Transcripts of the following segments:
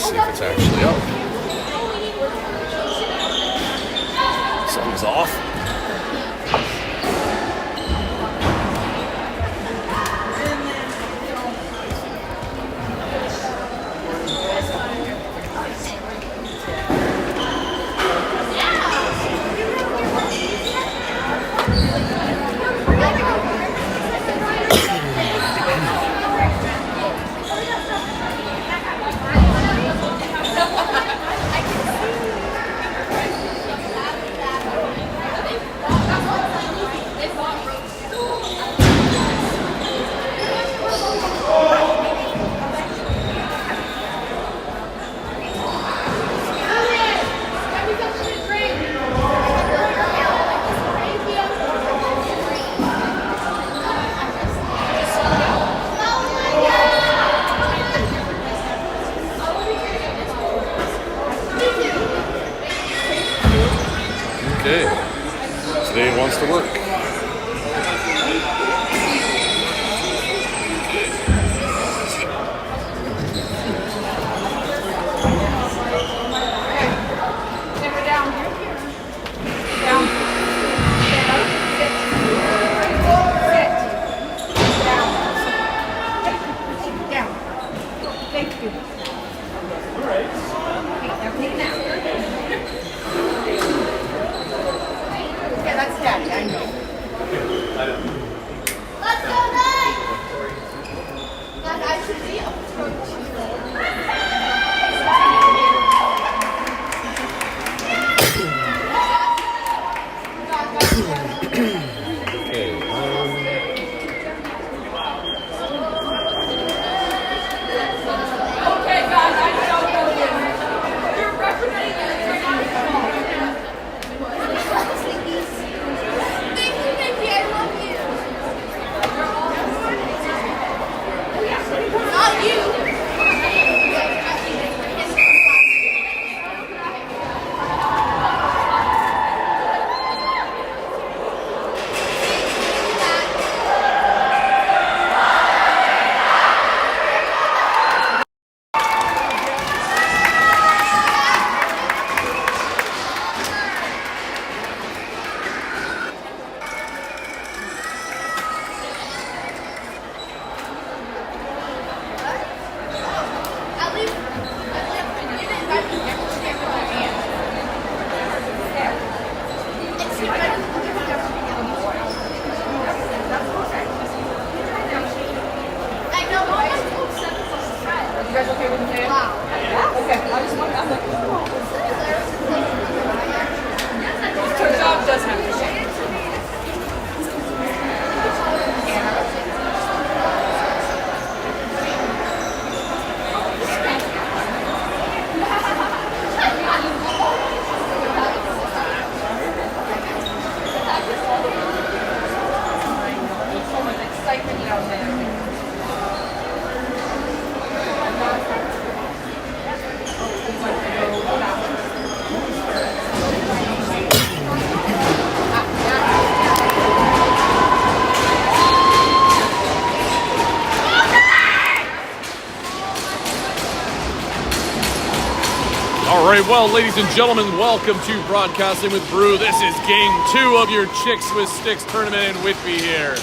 see if it's actually up. Something's off. Okay, today wants to work. All right, well, ladies and gentlemen, welcome to Broadcasting with Brew. This is game 2 of your Chicks with Sticks tournament in Whitby here.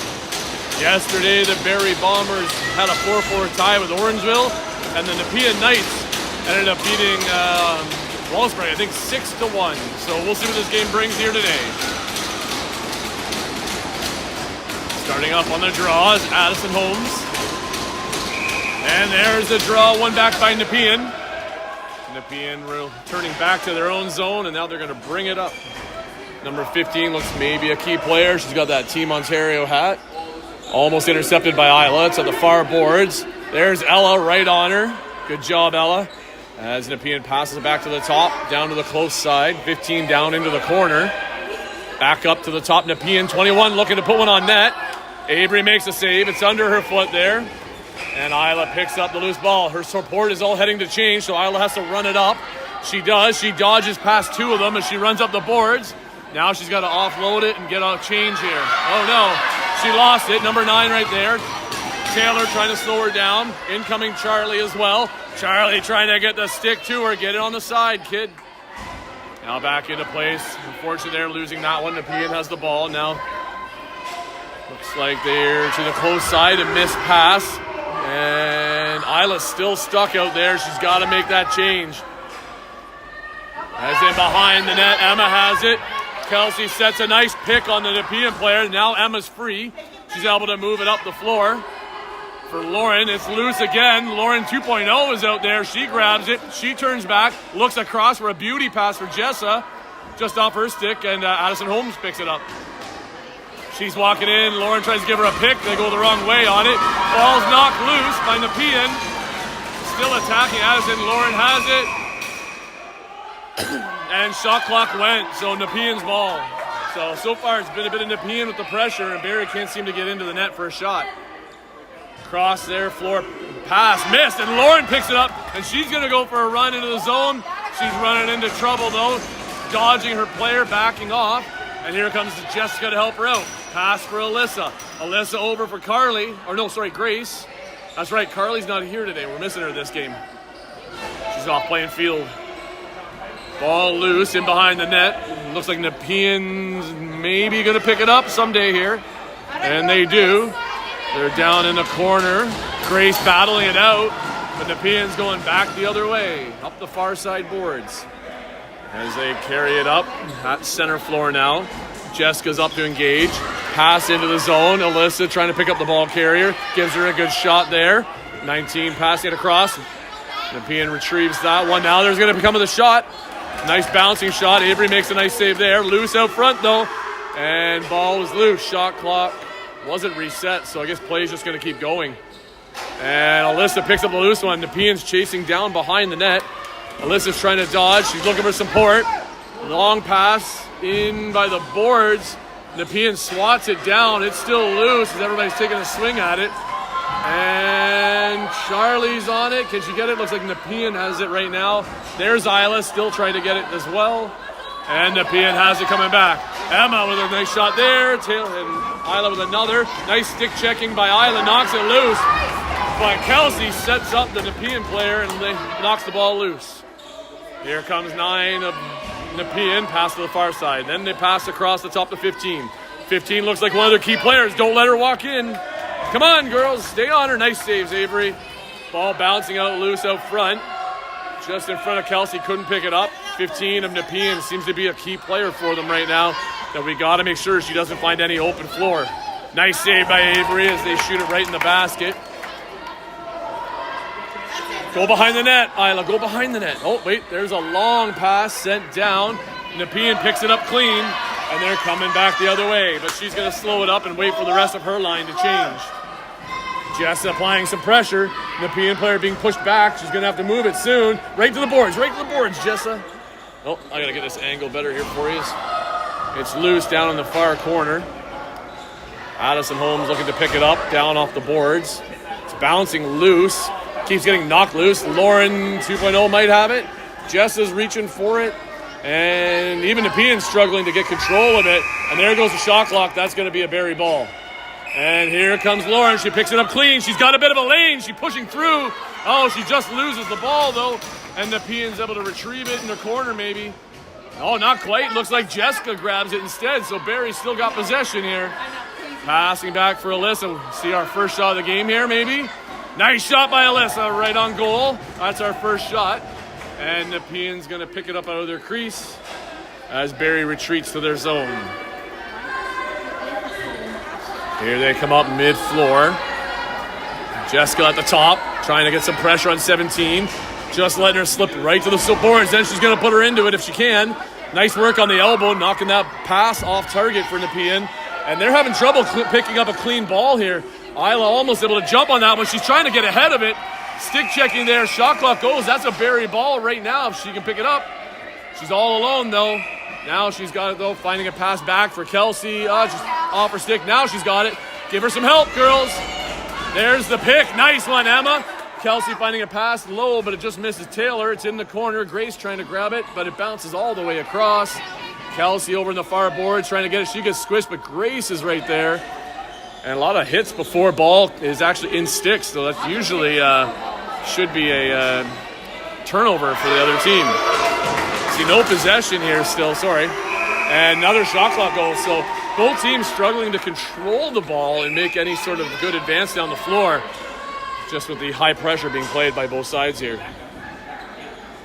Yesterday, the Barrie Bombers had a 4-4 tie with Orangeville, and the Nepean Knights ended up beating Wellsbury, I think 6-1. So we'll see what this game brings here today. Starting up on the draw is Addison Holmes. And there's the draw, one back by Nepean. Nepean turning back to their own zone, and now they're going to bring it up. Number 15 looks maybe a key player. She's got that Team Ontario hat. Almost intercepted by Isla. It's at the far boards. There's Ella right on her. Good job, Ella. As Nepean passes it back to the top, down to the close side. 15 down into the corner. Back up to the top. Nepean, 21, looking to put one on net. Avery makes a save. It's under her foot there. And Isla picks up the loose ball. Her support is all heading to change, so Isla has to run it up. She does. She dodges past two of them as she runs up the boards. Now she's got to offload it and get a change here. Oh, no. She lost it. Number 9 right there. Taylor trying to slow her down. Incoming Charlie as well. Charlie trying to get the stick to her. Get it on the side, kid. Now back into place. Unfortunately, they're losing that one. Nepean has the ball now. Looks like they're to the close side. A missed pass. And Isla's still stuck out there. She's got to make that change. As in behind the net, Emma has it. Kelsey sets a nice pick on the Nepean player. Now Emma's free. She's able to move it up the floor. For Lauren, it's loose again. Lauren 2.0 is out there. She grabs it. She turns back, looks across for a beauty pass for Jessa. Just off her stick, and Addison Holmes picks it up. She's walking in. Lauren tries to give her a pick. They go the wrong way on it. Ball's knocked loose by Nepean. Still attacking Addison. Lauren has it. And shot clock went, so Nepean's ball. So far it's been a bit of Nepean with the pressure, and Barrie can't seem to get into the net for a shot. Cross there, floor pass, missed, and Lauren picks it up, and she's going to go for a run into the zone. She's running into trouble, though, dodging her player, backing off, and here comes Jessica to help her out. Pass for Alyssa. Alyssa over for Carly, Grace. That's right, Carly's not here today. We're missing her this game. She's off playing field. Ball loose in behind the net. Looks like Nepean's maybe going to pick it up someday here, and they do. They're down in the corner. Grace battling it out, but Nepean's going back the other way, up the far side boards. As they carry it up at center floor now. Jessica's up to engage. Pass into the zone. Alyssa trying to pick up the ball carrier. Gives her a good shot there. 19 passing it across. Nepean retrieves that one. Now there's going to come with a shot. Nice bouncing shot. Avery makes a nice save there. Loose out front though. And ball was loose. Shot clock wasn't reset, so I guess play's just going to keep going. And Alyssa picks up the loose one. Nepean's chasing down behind the net. Alyssa's trying to dodge. She's looking for support. Long pass in by the boards. Nepean swats it down. It's still loose as everybody's taking a swing at it. And Charlie's on it. Can she get it? Looks like Nepean has it right now. There's Isla still trying to get it as well. And Nepean has it coming back. Emma with a nice shot there. And Isla with another. Nice stick checking by Isla. Knocks it loose. But Kelsey sets up the Nepean player and knocks the ball loose. Here comes 9 of Nepean. Pass to the far side. Then they pass across the top to 15. 15 looks like one of their key players. Don't let her walk in. Come on, girls. Stay on her. Nice saves, Avery. Ball bouncing out loose out front. Just in front of Kelsey. Couldn't pick it up. 15 of Nepean seems to be a key player for them right now. That we got to make sure she doesn't find any open floor. Nice save by Avery as they shoot it right in the basket. Go behind the net, Isla. Go behind the net. Oh, wait. There's a long pass sent down. Nepean picks it up clean. And they're coming back the other way. But she's going to slow it up and wait for the rest of her line to change. Jess applying some pressure. Nepean player being pushed back. She's going to have to move it soon. Right to the boards. Right to the boards, Jessa. Oh, I got to get this angle better here for you. It's loose down in the far corner. Addison Holmes looking to pick it up down off the boards. It's bouncing loose. Keeps getting knocked loose. Lauren 2.0 might have it. Jess is reaching for it. And even Nepean's struggling to get control of it. And there goes the shot clock. That's going to be a Barrie ball. And here comes Lauren. She picks it up clean. She's got a bit of a lane. She's pushing through. Oh, she just loses the ball, though. And Nepean's able to retrieve it in the corner, maybe. Oh, not quite. Looks like Jessica grabs it instead. So Barrie's still got possession here. Passing back for Alyssa. See our first shot of the game here, maybe. Nice shot by Alyssa, right on goal. That's our first shot. And Nepean's going to pick it up out of their crease as Barrie retreats to their zone. Here they come up mid-floor. Jessica at the top, trying to get some pressure on 17. Just letting her slip right to the boards. Then she's going to put her into it if she can. Nice work on the elbow, knocking that pass off target for Nepean. And they're having trouble picking up a clean ball here. Isla almost able to jump on that one. She's trying to get ahead of it. Stick checking there. Shot clock goes. That's a Barrie ball right now if she can pick it up. She's all alone, though. Now she's got it, though. Finding a pass back for Kelsey. Just off her stick. Now she's got it. Give her some help, girls. There's the pick. Nice one, Emma. Kelsey finding a pass low, but it just misses Taylor. It's in the corner. Grace trying to grab it, but it bounces all the way across. Kelsey over in the far board trying to get it. She gets squished, but Grace is right there. And a lot of hits before ball is actually in sticks, so that usually should be a turnover for the other team. See, no possession here still, sorry. And another shot clock goal. So both teams struggling to control the ball and make any sort of good advance down the floor, just with the high pressure being played by both sides here.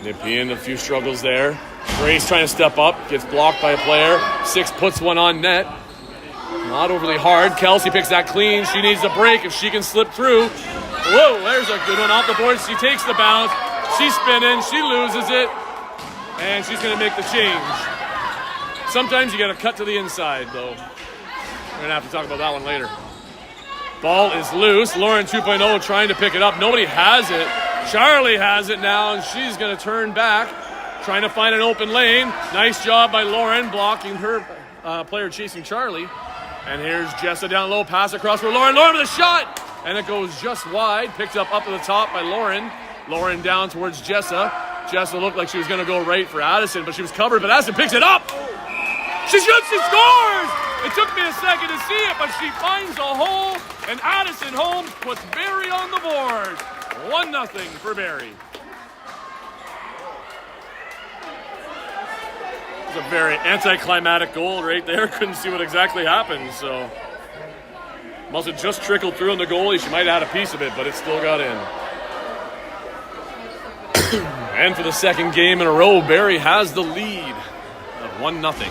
Nepean, a few struggles there. Grace trying to step up, gets blocked by a player. Six puts one on net. Not overly hard. Kelsey picks that clean. She needs a break if she can slip through. Whoa, there's a good one off the board. She takes the bounce. She's spinning. She loses it. And she's going to make the change. Sometimes you got to cut to the inside, though. We're going to have to talk about that one later. Ball is loose. Lauren 2.0 trying to pick it up. Nobody has it. Charlie has it now, and she's going to turn back, trying to find an open lane. Nice job by Lauren, blocking her player chasing Charlie. And here's Jessa down low, pass across for Lauren. Lauren with a shot! And it goes just wide. Picked up at the top by Lauren. Lauren down towards Jessa. Jessa looked like she was going to go right for Addison, but she was covered. But Addison picks it up! She shoots, she scores! It took me a second to see it, but she finds a hole. And Addison Holmes puts Barrie on the board. 1-0 for Barrie. It's a very anticlimactic goal right there. Couldn't see what exactly happened, so must have just trickled through on the goalie. She might have had a piece of it, but it still got in. And for the second game in a row, Barrie has the lead of 1-0.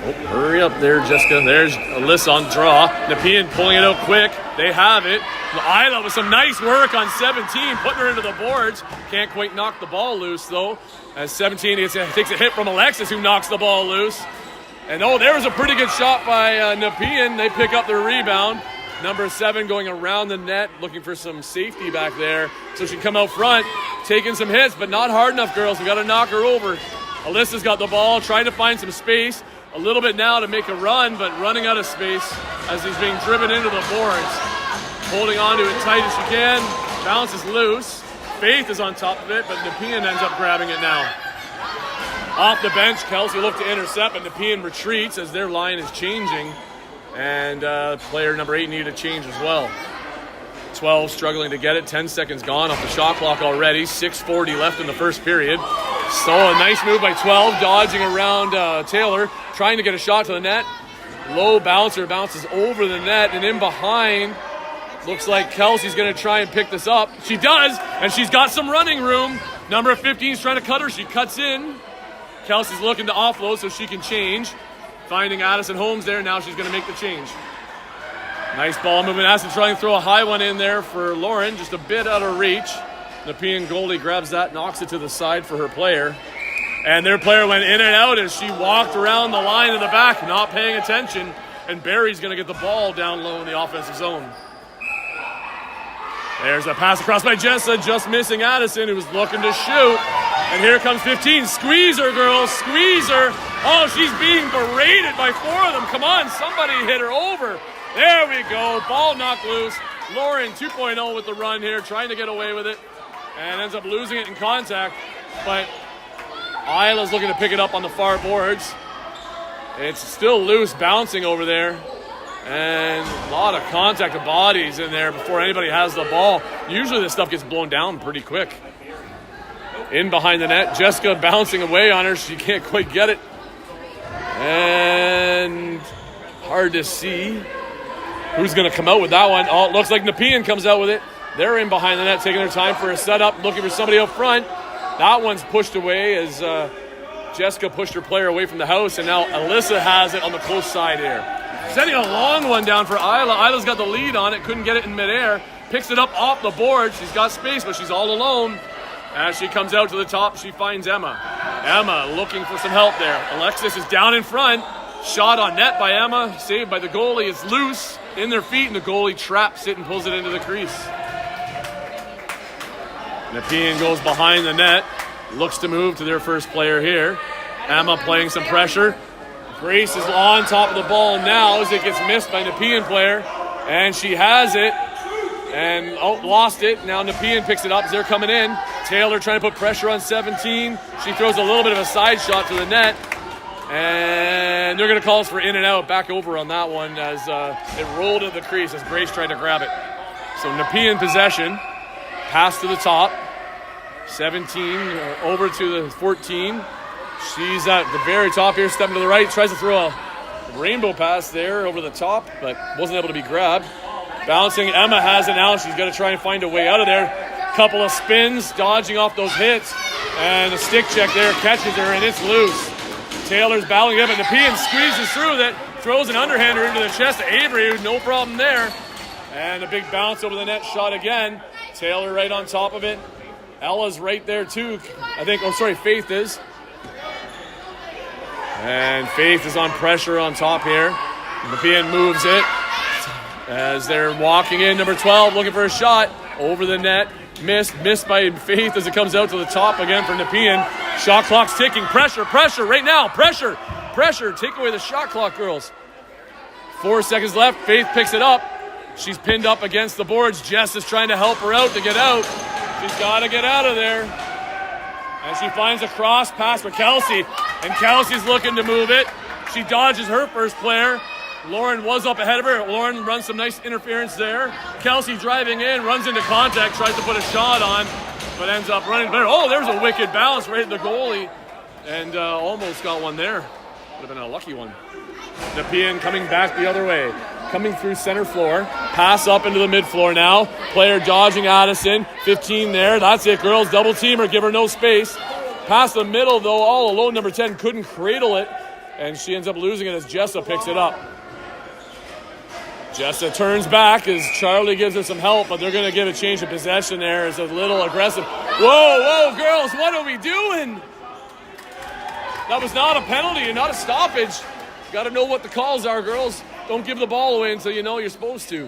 Oh, hurry up there, Jessica. There's Alyssa on draw. Nepean pulling it out quick. They have it. Isla with some nice work on 17, putting her into the boards. Can't quite knock the ball loose, though. As 17 takes a hit from Alexis, who knocks the ball loose. And there was a pretty good shot by Nepean. They pick up the rebound. Number 7 going around the net, looking for some safety back there. So she can come out front, taking some hits, but not hard enough, girls. We got to knock her over. Alyssa's got the ball, trying to find some space. A little bit now to make a run, but running out of space as he's being driven into the boards. Holding on to it tight as she can. Bounces loose. Faith is on top of it, but Nepean ends up grabbing it now. Off the bench, Kelsey looked to intercept, but Nepean retreats as their line is changing. And player number 8 needed a change as well. 12 struggling to get it. 10 seconds gone off the shot clock already. 6:40 left in the first period. So a nice move by 12, dodging around Taylor, trying to get a shot to the net. Low bouncer, bounces over the net and in behind. Looks like Kelsey's going to try and pick this up. She does, and she's got some running room. Number 15 is trying to cut her. She cuts in. Kelsey's looking to offload so she can change. Finding Addison Holmes there. Now she's going to make the change. Nice ball movement. Addison trying to throw a high one in there for Lauren. Just a bit out of reach. Nepean goalie grabs that, knocks it to the side for her player. And their player went in and out as she walked around the line in the back, not paying attention. And Barrie's going to get the ball down low in the offensive zone. There's a pass across by Jessa, just missing Addison, who was looking to shoot. And here comes 15. Squeeze her, girls. Squeeze her. Oh, she's being berated by 4 of them. Come on, somebody hit her over. There we go. Ball knocked loose. Lauren 2.0 with the run here, trying to get away with it. And ends up losing it in contact. But Isla's looking to pick it up on the far boards. It's still loose, bouncing over there. And a lot of contact of bodies in there before anybody has the ball. Usually this stuff gets blown down pretty quick. In behind the net, Jessica bouncing away on her. She can't quite get it. And hard to see who's going to come out with that one. Oh, it looks like Nepean comes out with it. They're in behind the net, taking their time for a setup, looking for somebody up front. That one's pushed away as Jessica pushed her player away from the house, and now Alyssa has it on the close side here. Sending a long one down for Isla. Isla's got the lead on it, couldn't get it in midair. Picks it up off the board. She's got space, but she's all alone. As she comes out to the top, she finds Emma. Emma looking for some help there. Alexis is down in front. Shot on net by Emma. Saved by the goalie. It's loose in their feet, and the goalie traps it and pulls it into the crease. Nepean goes behind the net. Looks to move to their first player here. Emma playing some pressure. Grace is on top of the ball now as it gets missed by Nepean player. And she has it. And lost it. Now Nepean picks it up as they're coming in. Taylor trying to put pressure on 17. She throws a little bit of a side shot to the net. And they're going to call us for in and out, back over on that one as it rolled at the crease as Grace tried to grab it. So Nepean possession, pass to the top, 17 over to the 14. She's at the very top here, stepping to the right, tries to throw a rainbow pass there over the top, but wasn't able to be grabbed. Bouncing, Emma has it now. She's going to try and find a way out of there. Couple of spins, dodging off those hits, and a stick check there catches her, and it's loose. Taylor's battling it, but Nepean squeezes through that, throws an underhander into the chest of Avery, no problem there. And a big bounce over the net shot again. Taylor right on top of it. Ella's right there too. Faith is. And Faith is on pressure on top here. Nepean moves it as they're walking in. Number 12 looking for a shot over the net. Missed by Faith as it comes out to the top again for Nepean. Shot clock's ticking. Pressure right now. Pressure. Take away the shot clock, girls. 4 seconds left. Faith picks it up. She's pinned up against the boards. Jess is trying to help her out to get out. She's got to get out of there. And she finds a cross pass for Kelsey. And Kelsey's looking to move it. She dodges her first player. Lauren was up ahead of her. Lauren runs some nice interference there. Kelsey driving in, runs into contact, tries to put a shot on, but ends up running better. Oh, there's a wicked bounce right at the goalie. And almost got one there. Would have been a lucky one. Nepean coming back the other way. Coming through center floor. Pass up into the mid floor now. Player dodging Addison. 15 there. That's it, girls. Double team her. Give her no space. Past the middle, though, all alone. Number 10 couldn't cradle it. And she ends up losing it as Jessa picks it up. Jessa turns back as Charlie gives her some help, but they're going to give a change of possession there. It's a little aggressive. Whoa, girls, what are we doing? That was not a penalty and not a stoppage. Got to know what the calls are, girls. Don't give the ball away until you know you're supposed to.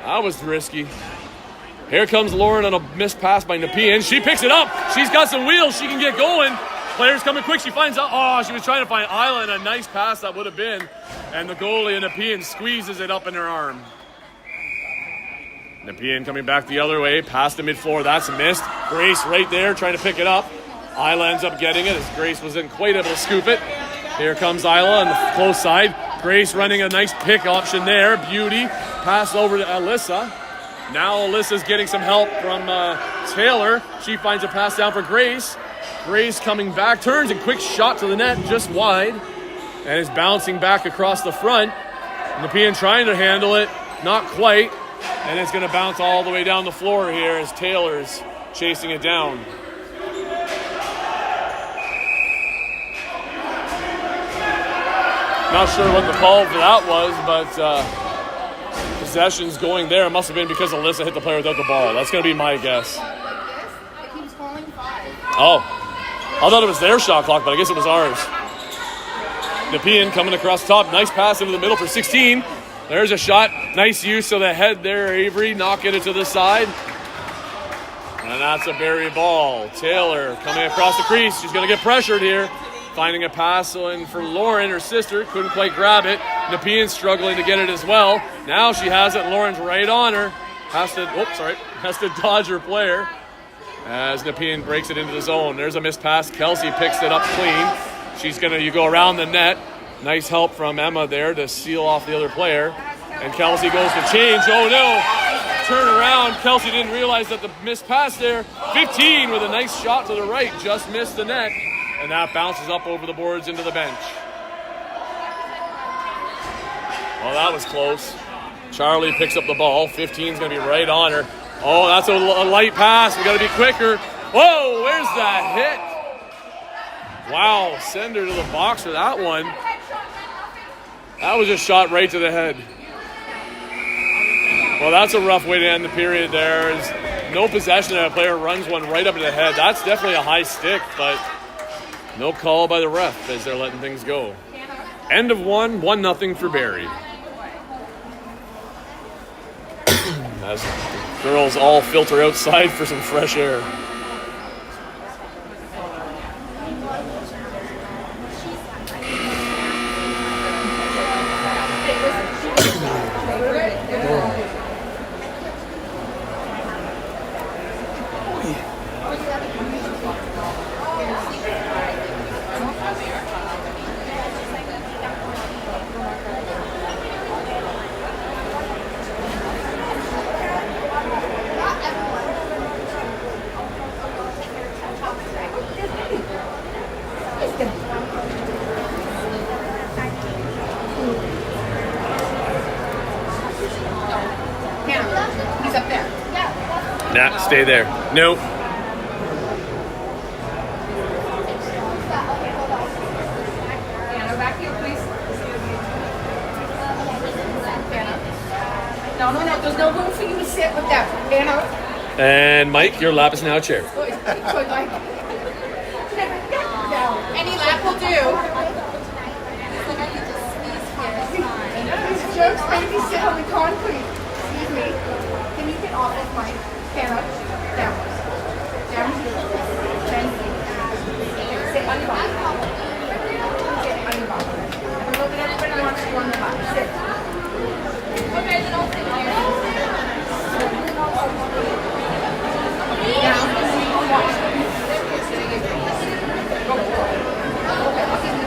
That was risky. Here comes Lauren on a missed pass by Nepean. She picks it up. She's got some wheels. She can get going. Players coming quick. She finds out. Oh, she was trying to find Isla, and a nice pass that would have been. And the goalie, Nepean, squeezes it up in her arm. Nepean coming back the other way. Past the mid-floor. That's missed. Grace right there trying to pick it up. Isla ends up getting it as Grace wasn't quite able to scoop it. Here comes Isla on the close side. Grace running a nice pick option there. Beauty. Pass over to Alyssa. Now Alyssa's getting some help from Taylor. She finds a pass down for Grace. Grace coming back, turns and quick shot to the net, just wide. And is bouncing back across the front. Nepean trying to handle it, not quite. And it's going to bounce all the way down the floor here as Taylor's chasing it down. Not sure what the call for that was, but possession's going there. It must have been because Alyssa hit the player without the ball. That's going to be my guess. Oh. I thought it was their shot clock, but I guess it was ours. Nepean coming across the top. Nice pass into the middle for 16. There's a shot. Nice use of the head there, Avery. Knocking it to the side. And that's a Barrie ball. Taylor coming across the crease. She's going to get pressured here. Finding a pass in for Lauren, her sister. Couldn't quite grab it. Nepean struggling to get it as well. Now she has it. Lauren's right on her. Has to dodge her player. As Nepean breaks it into the zone. There's a missed pass. Kelsey picks it up clean. You go around the net. Nice help from Emma there to seal off the other player. And Kelsey goes to change. Oh no! Turn around. Kelsey didn't realize that the missed pass there. 15 with a nice shot to the right. Just missed the net. And that bounces up over the boards into the bench. Well, that was close. Charlie picks up the ball. 15's going to be right on her. Oh, that's a light pass. We got to be quicker. Whoa, where's that hit? Wow, send her to the box for that one. That was a shot right to the head. Well, that's a rough way to end the period there. There's no possession and a player runs one right up to the head. That's definitely a high stick, but no call by the ref as they're letting things go. End of one, 1-0 for Barrie. As the girls all filter outside for some fresh air. up there. Nah, stay there. No. Anna, back here, please. Anna. No. There's no room for you to sit with them. Anna. And Mike, your lap is now a chair. Good, Mike. Any lap will do. These jokes make me sit on the concrete. Excuse me. Can you get off of Mike? Anna. Down. Thank you. Sit on your bottom. Sit on your bottom. We're looking at everybody wants to go on the bottom. Sit. Okay, then I'll sit here. Down. Watch. Go. Okay, I'll give you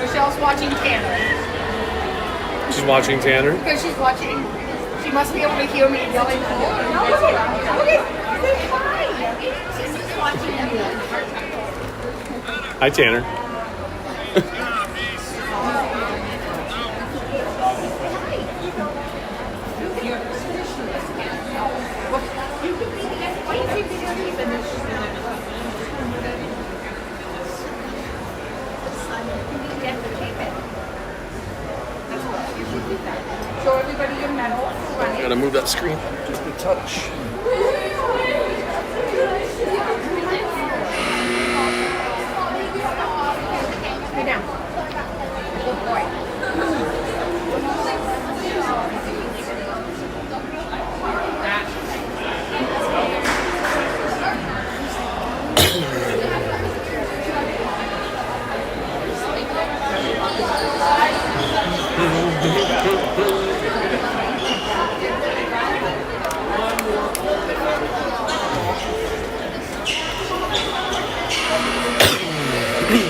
Michelle's watching Tanner. She's watching Tanner. Because she's watching. She must be able to hear me yelling. Look at say hi. She's just watching you. Hi, Tanner. Show everybody your medal. I gotta move that screen just a touch. Lay down. Good boy.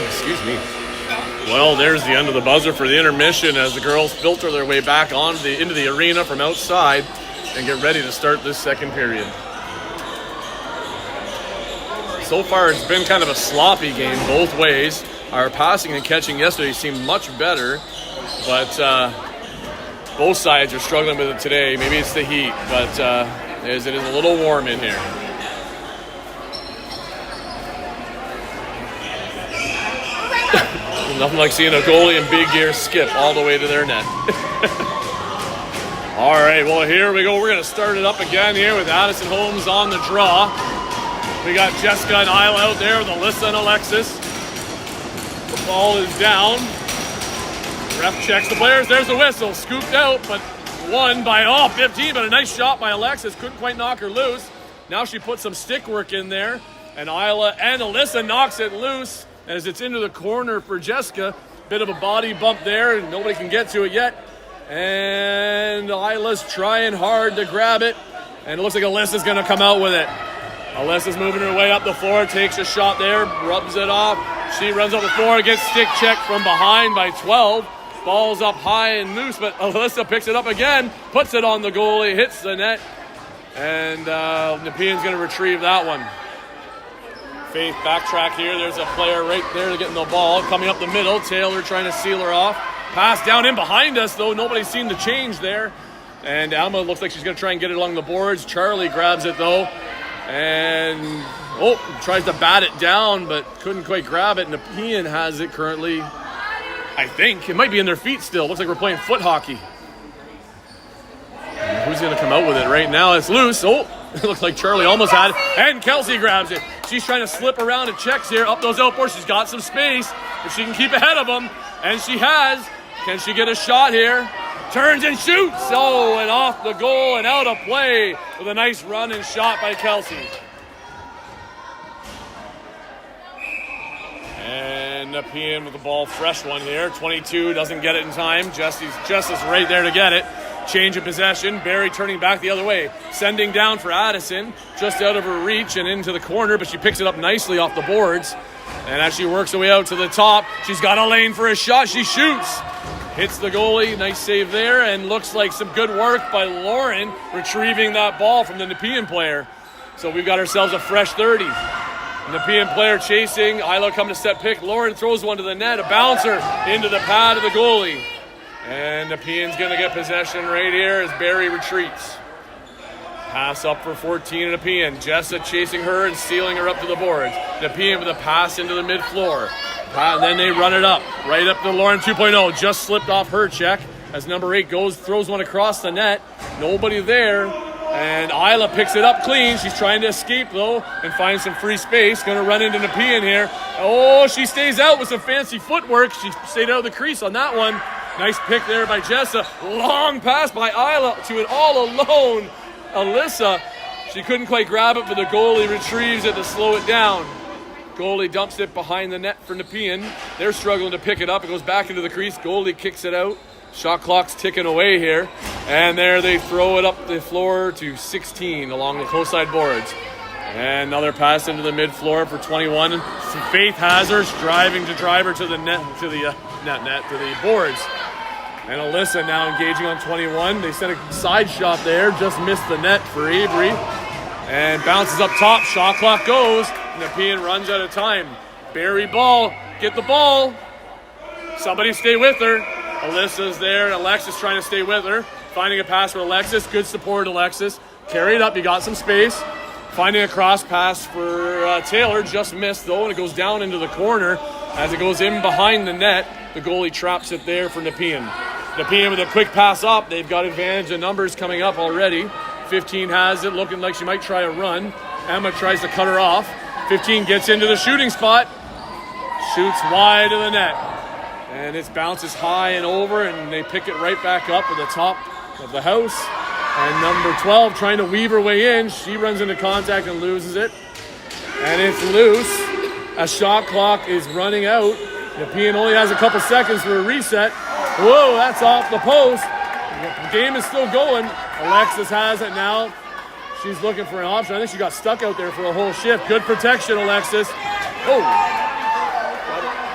Excuse me. Well, there's the end of the buzzer for the intermission as the girls filter their way back into the arena from outside and get ready to start this second period. So far, it's been kind of a sloppy game both ways. Our passing and catching yesterday seemed much better, but both sides are struggling with it today. Maybe it's the heat, but as it is a little warm in here. Nothing like seeing a goalie in big gear skip all the way to their net. All right, well, here we go. We're going to start it up again here with Addison Holmes on the draw. We got Jessica and Isla out there with Alyssa and Alexis. The ball is down. Ref checks the players. There's the whistle. Scooped out, but won by 15. But a nice shot by Alexis. Couldn't quite knock her loose. Now she put some stick work in there. And Isla and Alyssa knocks it loose as it's into the corner for Jessica. Bit of a body bump there, and nobody can get to it yet. And Isla's trying hard to grab it. And it looks like Alyssa's going to come out with it. Alyssa's moving her way up the floor, takes a shot there, rubs it off. She runs up the floor, gets stick checked from behind by 12. Ball's up high and loose, but Alyssa picks it up again, puts it on the goalie, hits the net. And Nepean's going to retrieve that one. Faith backtrack here. There's a player right there getting the ball. Coming up the middle. Taylor trying to seal her off. Pass down in behind us, though. Nobody seemed to change there. And Alma looks like she's going to try and get it along the boards. Charlie grabs it, though. And, tries to bat it down, but couldn't quite grab it. Nepean has it currently. I think. It might be in their feet still. Looks like we're playing foot hockey. And who's going to come out with it right now? It's loose. It looks like Charlie almost had it. And Kelsey grabs it. She's trying to slip around and checks here. Up those outboards. She's got some space. If she can keep ahead of them. And she has. Can she get a shot here? Turns and shoots. And off the goal and out of play with a nice run and shot by Kelsey. And Nepean with the ball. Fresh one here. 22 doesn't get it in time. Justice right there to get it. Change of possession. Barrie turning back the other way. Sending down for Addison. Just out of her reach and into the corner, but she picks it up nicely off the boards. And as she works her way out to the top, she's got a lane for a shot. She shoots. Hits the goalie, nice save there, and looks like some good work by Lauren retrieving that ball from the Nepean player. So we've got ourselves a fresh 30. Nepean player chasing, Isla come to set pick, Lauren throws one to the net, a bouncer into the pad of the goalie. And Nepean's gonna get possession right here as Barrie retreats. Pass up for 14 at Nepean. Jessa chasing her and stealing her up to the boards. Nepean with a pass into the mid-floor. And then they run it up, right up to Lauren 2.0. Just slipped off her check as number 8 throws one across the net. Nobody there. And Isla picks it up clean. She's trying to escape, though, and find some free space. Going to run into Nepean here. Oh, she stays out with some fancy footwork. She stayed out of the crease on that one. Nice pick there by Jessa. Long pass by Isla to an all-alone Alyssa. She couldn't quite grab it, but the goalie retrieves it to slow it down. Goalie dumps it behind the net for Nepean. They're struggling to pick it up. It goes back into the crease. Goalie kicks it out. Shot clock's ticking away here. And there they throw it up the floor to 16 along the close side boards. And another pass into the mid-floor for 21. Faith has her, striving to drive her to the net, to the boards. And Alyssa now engaging on 21. They sent a side shot there, just missed the net for Avery. And bounces up top, shot clock goes. Nepean runs out of time. Barrie ball, get the ball. Somebody stay with her. Alyssa's there, and Alexis trying to stay with her. Finding a pass for Alexis, good support Alexis. Carry it up, you got some space. Finding a cross pass for Taylor, just missed though, and it goes down into the corner. As it goes in behind the net, the goalie traps it there for Nepean. Nepean with a quick pass up, they've got advantage of numbers coming up already. 15 has it, looking like she might try a run. Emma tries to cut her off. 15 gets into the shooting spot. Shoots wide of the net. And it bounces high and over, and they pick it right back up at the top of the house. And number 12 trying to weave her way in. She runs into contact and loses it. And it's loose. A shot clock is running out. Nepean only has a couple seconds for a reset. Whoa, that's off the post. The game is still going. Alexis has it now. She's looking for an option. I think she got stuck out there for a whole shift. Good protection, Alexis. Oh.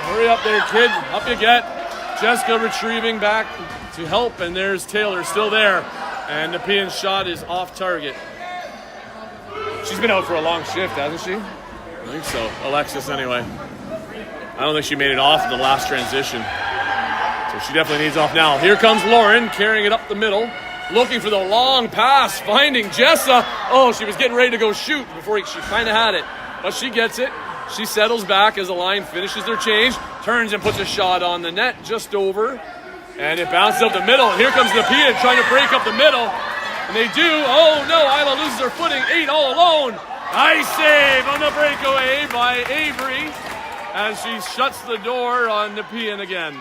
Hurry up there, kid. Up you get. Jessica retrieving back to help, and there's Taylor still there. And Nepean's shot is off target. She's been out for a long shift, hasn't she? I think so. Alexis, anyway. I don't think she made it off in the last transition. So she definitely needs off now. Here comes Lauren, carrying it up the middle. Looking for the long pass, finding Jessa. Oh, she was getting ready to go shoot before she kind of had it. But she gets it. She settles back as the line finishes their change. Turns and puts a shot on the net just over. And it bounces up the middle. Here comes Nepean trying to break up the middle. And they do. Oh no, Isla loses her footing. 8 all alone. Nice save on the breakaway by Avery as she shuts the door on Nepean again.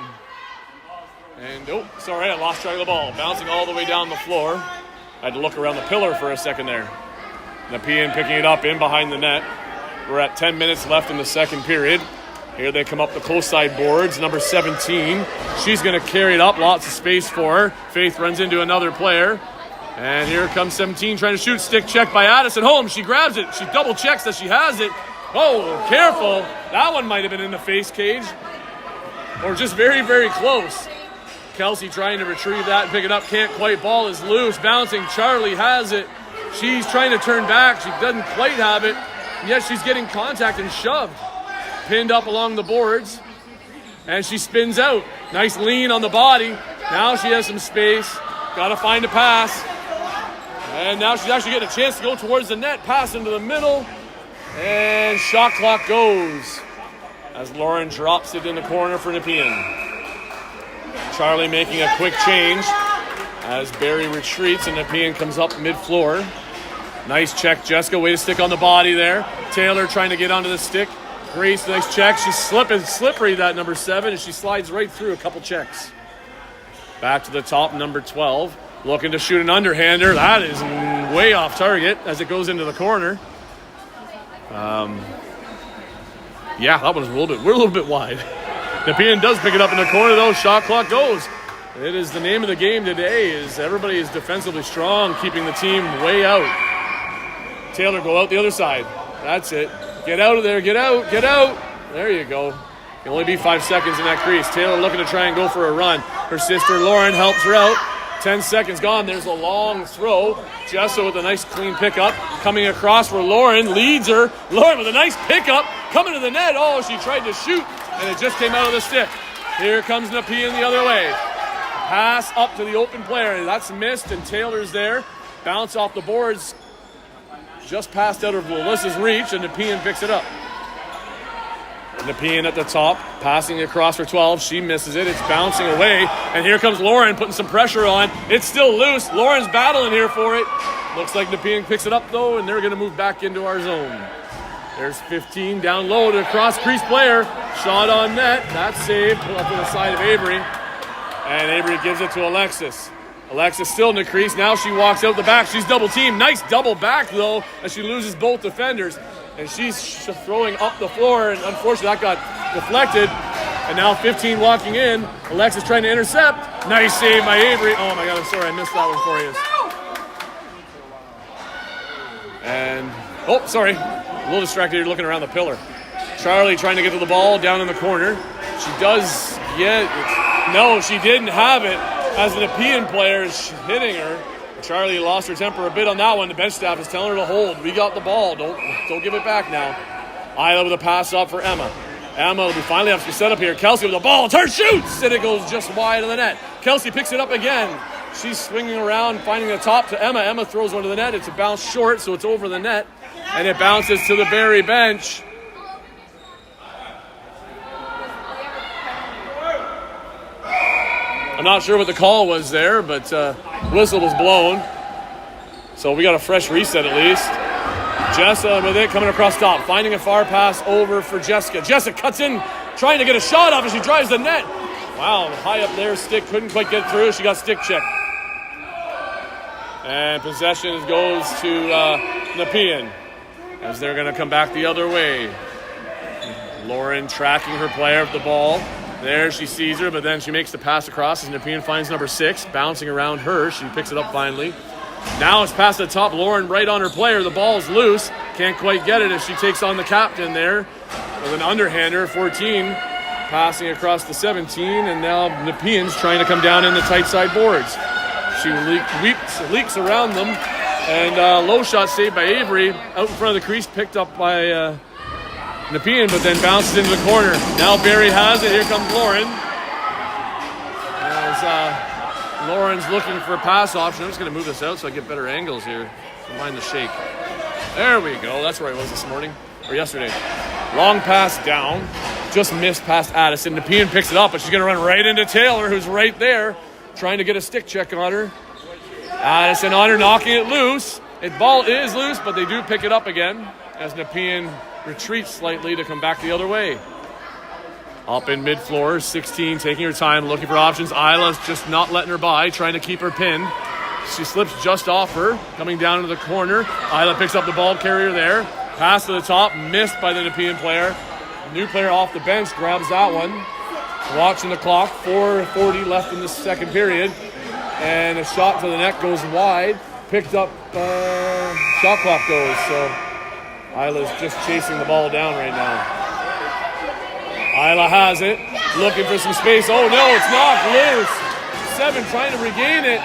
And oh, sorry, I lost track of the ball. Bouncing all the way down the floor. I had to look around the pillar for a second there. Nepean picking it up in behind the net. We're at 10 minutes left in the second period. Here they come up the close side boards. Number 17. She's going to carry it up. Lots of space for her. Faith runs into another player. And here comes 17 trying to shoot. Stick check by Addison Holmes. She grabs it. She double checks that she has it. Oh, careful. That one might have been in the face cage. Or just very, very close. Kelsey trying to retrieve that and pick it up. Can't quite. Ball is loose. Bouncing. Charlie has it. She's trying to turn back. She doesn't quite have it. And yet she's getting contact and shoved. Pinned up along the boards. And she spins out. Nice lean on the body. Now she has some space. Got to find a pass. And now she's actually getting a chance to go towards the net. Pass into the middle. And shot clock goes. As Lauren drops it in the corner for Nepean. Charlie making a quick change. As Barrie retreats and Nepean comes up mid-floor. Nice check, Jessica. Way to stick on the body there. Taylor trying to get onto the stick. Grace, nice check. She's slippery, that number 7, and she slides right through a couple checks. Back to the top, number 12. Looking to shoot an underhander. That is way off target as it goes into the corner. Yeah, that was we're a little bit wide. Nepean does pick it up in the corner, though. Shot clock goes. It is the name of the game today. Is everybody is defensively strong, keeping the team way out. Taylor, go out the other side. That's it. Get out of there. Get out. Get out. There you go. Can only be 5 seconds in that crease. Taylor looking to try and go for a run. Her sister Lauren helps her out. 10 seconds gone. There's a long throw. Jessa with a nice clean pickup. Coming across for Lauren. Leads her. Lauren with a nice pickup. Coming to the net. Oh, she tried to shoot, and it just came out of the stick. Here comes Nepean the other way. Pass up to the open player. That's missed, and Taylor's there. Bounce off the boards. Just passed out of Melissa's reach, and Nepean picks it up. Nepean at the top, passing across for 12. She misses it. It's bouncing away. And here comes Lauren putting some pressure on. It's still loose. Lauren's battling here for it. Looks like Nepean picks it up, though, and they're going to move back into our zone. There's 15 down low to a cross-crease player. Shot on net. That's saved. Up to the side of Avery. And Avery gives it to Alexis. Alexis still in the crease. Now she walks out the back. She's double-teamed. Nice double back, though, as she loses both defenders. And she's throwing up the floor, and unfortunately that got deflected. And now 15 walking in. Alexis trying to intercept. Nice save by Avery. Oh my God, I'm sorry, I missed that one for you. And, oh, sorry. A little distracted here looking around the pillar. Charlie trying to get to the ball down in the corner. She does get it. No, she didn't have it as the Nepean player is hitting her. Charlie lost her temper a bit on that one. The bench staff is telling her to hold. We got the ball. Don't give it back now. Isla with a pass up for Emma. Emma, we finally have to set up here. Kelsey with the ball. Turn, shoots! And it goes just wide of the net. Kelsey picks it up again. She's swinging around, finding the top to Emma. Emma throws one to the net. It's a bounce short, so it's over the net. And it bounces to the Barrie bench. I'm not sure what the call was there, but whistle was blown. So we got a fresh reset at least. Jessa with it, coming across top, finding a far pass over for Jessica. Jessica cuts in, trying to get a shot off as she drives the net. Wow, high up there, stick couldn't quite get through. She got stick checked. And possession goes to Nepean as they're going to come back the other way. Lauren tracking her player of the ball. There, she sees her, but then she makes the pass across as Nepean finds number 6, bouncing around her. She picks it up finally. Now it's past the top. Lauren right on her player. The ball's loose. Can't quite get it as she takes on the captain there with an underhander. 14 passing across the 17, and now Nepean's trying to come down in the tight side boards. She leaks around them, and low shot saved by Avery. Out in front of the crease, picked up by Nepean, but then bounces into the corner. Now Barrie has it. Here comes Lauren. As Lauren's looking for a pass option. I'm just going to move this out so I get better angles here. Don't mind the shake. There we go. That's where I was this morning, or yesterday. Long pass down. Just missed past Addison. Nepean picks it up, but she's going to run right into Taylor, who's right there, trying to get a stick check on her. Addison on her, knocking it loose. The ball is loose, but they do pick it up again as Nepean retreats slightly to come back the other way. Up in mid-floor, 16 taking her time, looking for options. Isla's just not letting her by, trying to keep her pinned. She slips just off her, coming down into the corner. Isla picks up the ball carrier there. Pass to the top, missed by the Nepean player. New player off the bench grabs that one. Watching the clock, 4:40 left in the second period. And a shot to the net goes wide. Picked up, shot clock goes, so Isla's just chasing the ball down right now. Isla has it, looking for some space. Oh no, it's knocked loose. 7 trying to regain it.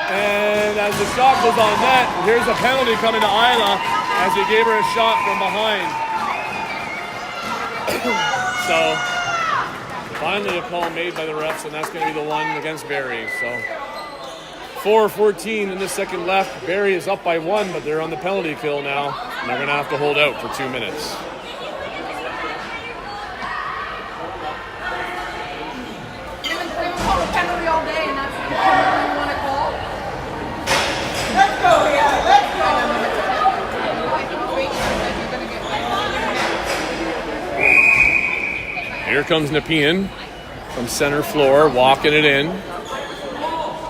And as the shot goes on net, here's a penalty coming to Isla as he gave her a shot from behind. So, finally a call made by the refs, and that's going to be the one against Barrie. So, 4:14 in the second left. Barrie is up by 1, but they're on the penalty kill now, and they're going to have to hold out for 2 minutes. Penalty all day, and that's the penalty you want to call. Let's go, yeah, let's go. Here comes Nepean from center floor, walking it in.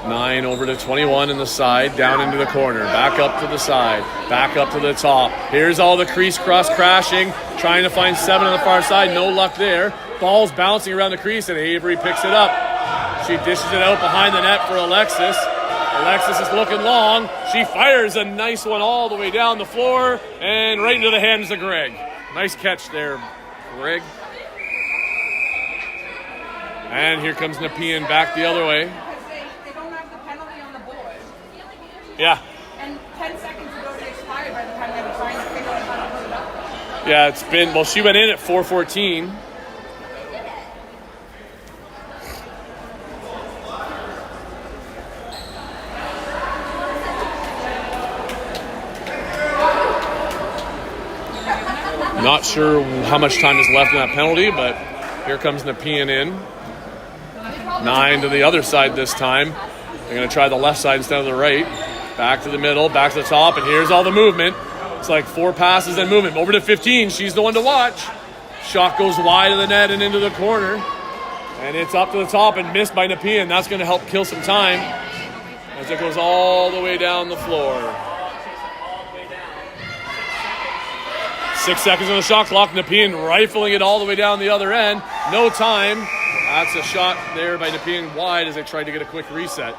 9 over to 21 in the side, down into the corner, back up to the side, back up to the top. Here's all the crease cross crashing, trying to find 7 on the far side, no luck there. Ball's bouncing around the crease, and Avery picks it up. She dishes it out behind the net for Alexis. Alexis is looking long. She fires a nice one all the way down the floor and right into the hands of Greg. Nice catch there, Greg. And here comes Nepean back the other way. Because they don't have the penalty on the board. Yeah. And 10 seconds would already expired by the time they were trying to figure out how to put it up. Yeah, it's been, well, she went in at 4:14. Not sure how much time is left in that penalty, but here comes Nepean in. 9 to the other side this time. They're going to try the left side instead of the right. Back to the middle, back to the top, and here's all the movement. It's like 4 passes and movement. Over to 15. She's the one to watch. Shot goes wide of the net and into the corner. And it's up to the top and missed by Nepean. That's going to help kill some time as it goes all the way down the floor. 6 seconds on the shot clock. Nepean rifling it all the way down the other end. No time. That's a shot there by Nepean wide as they tried to get a quick reset.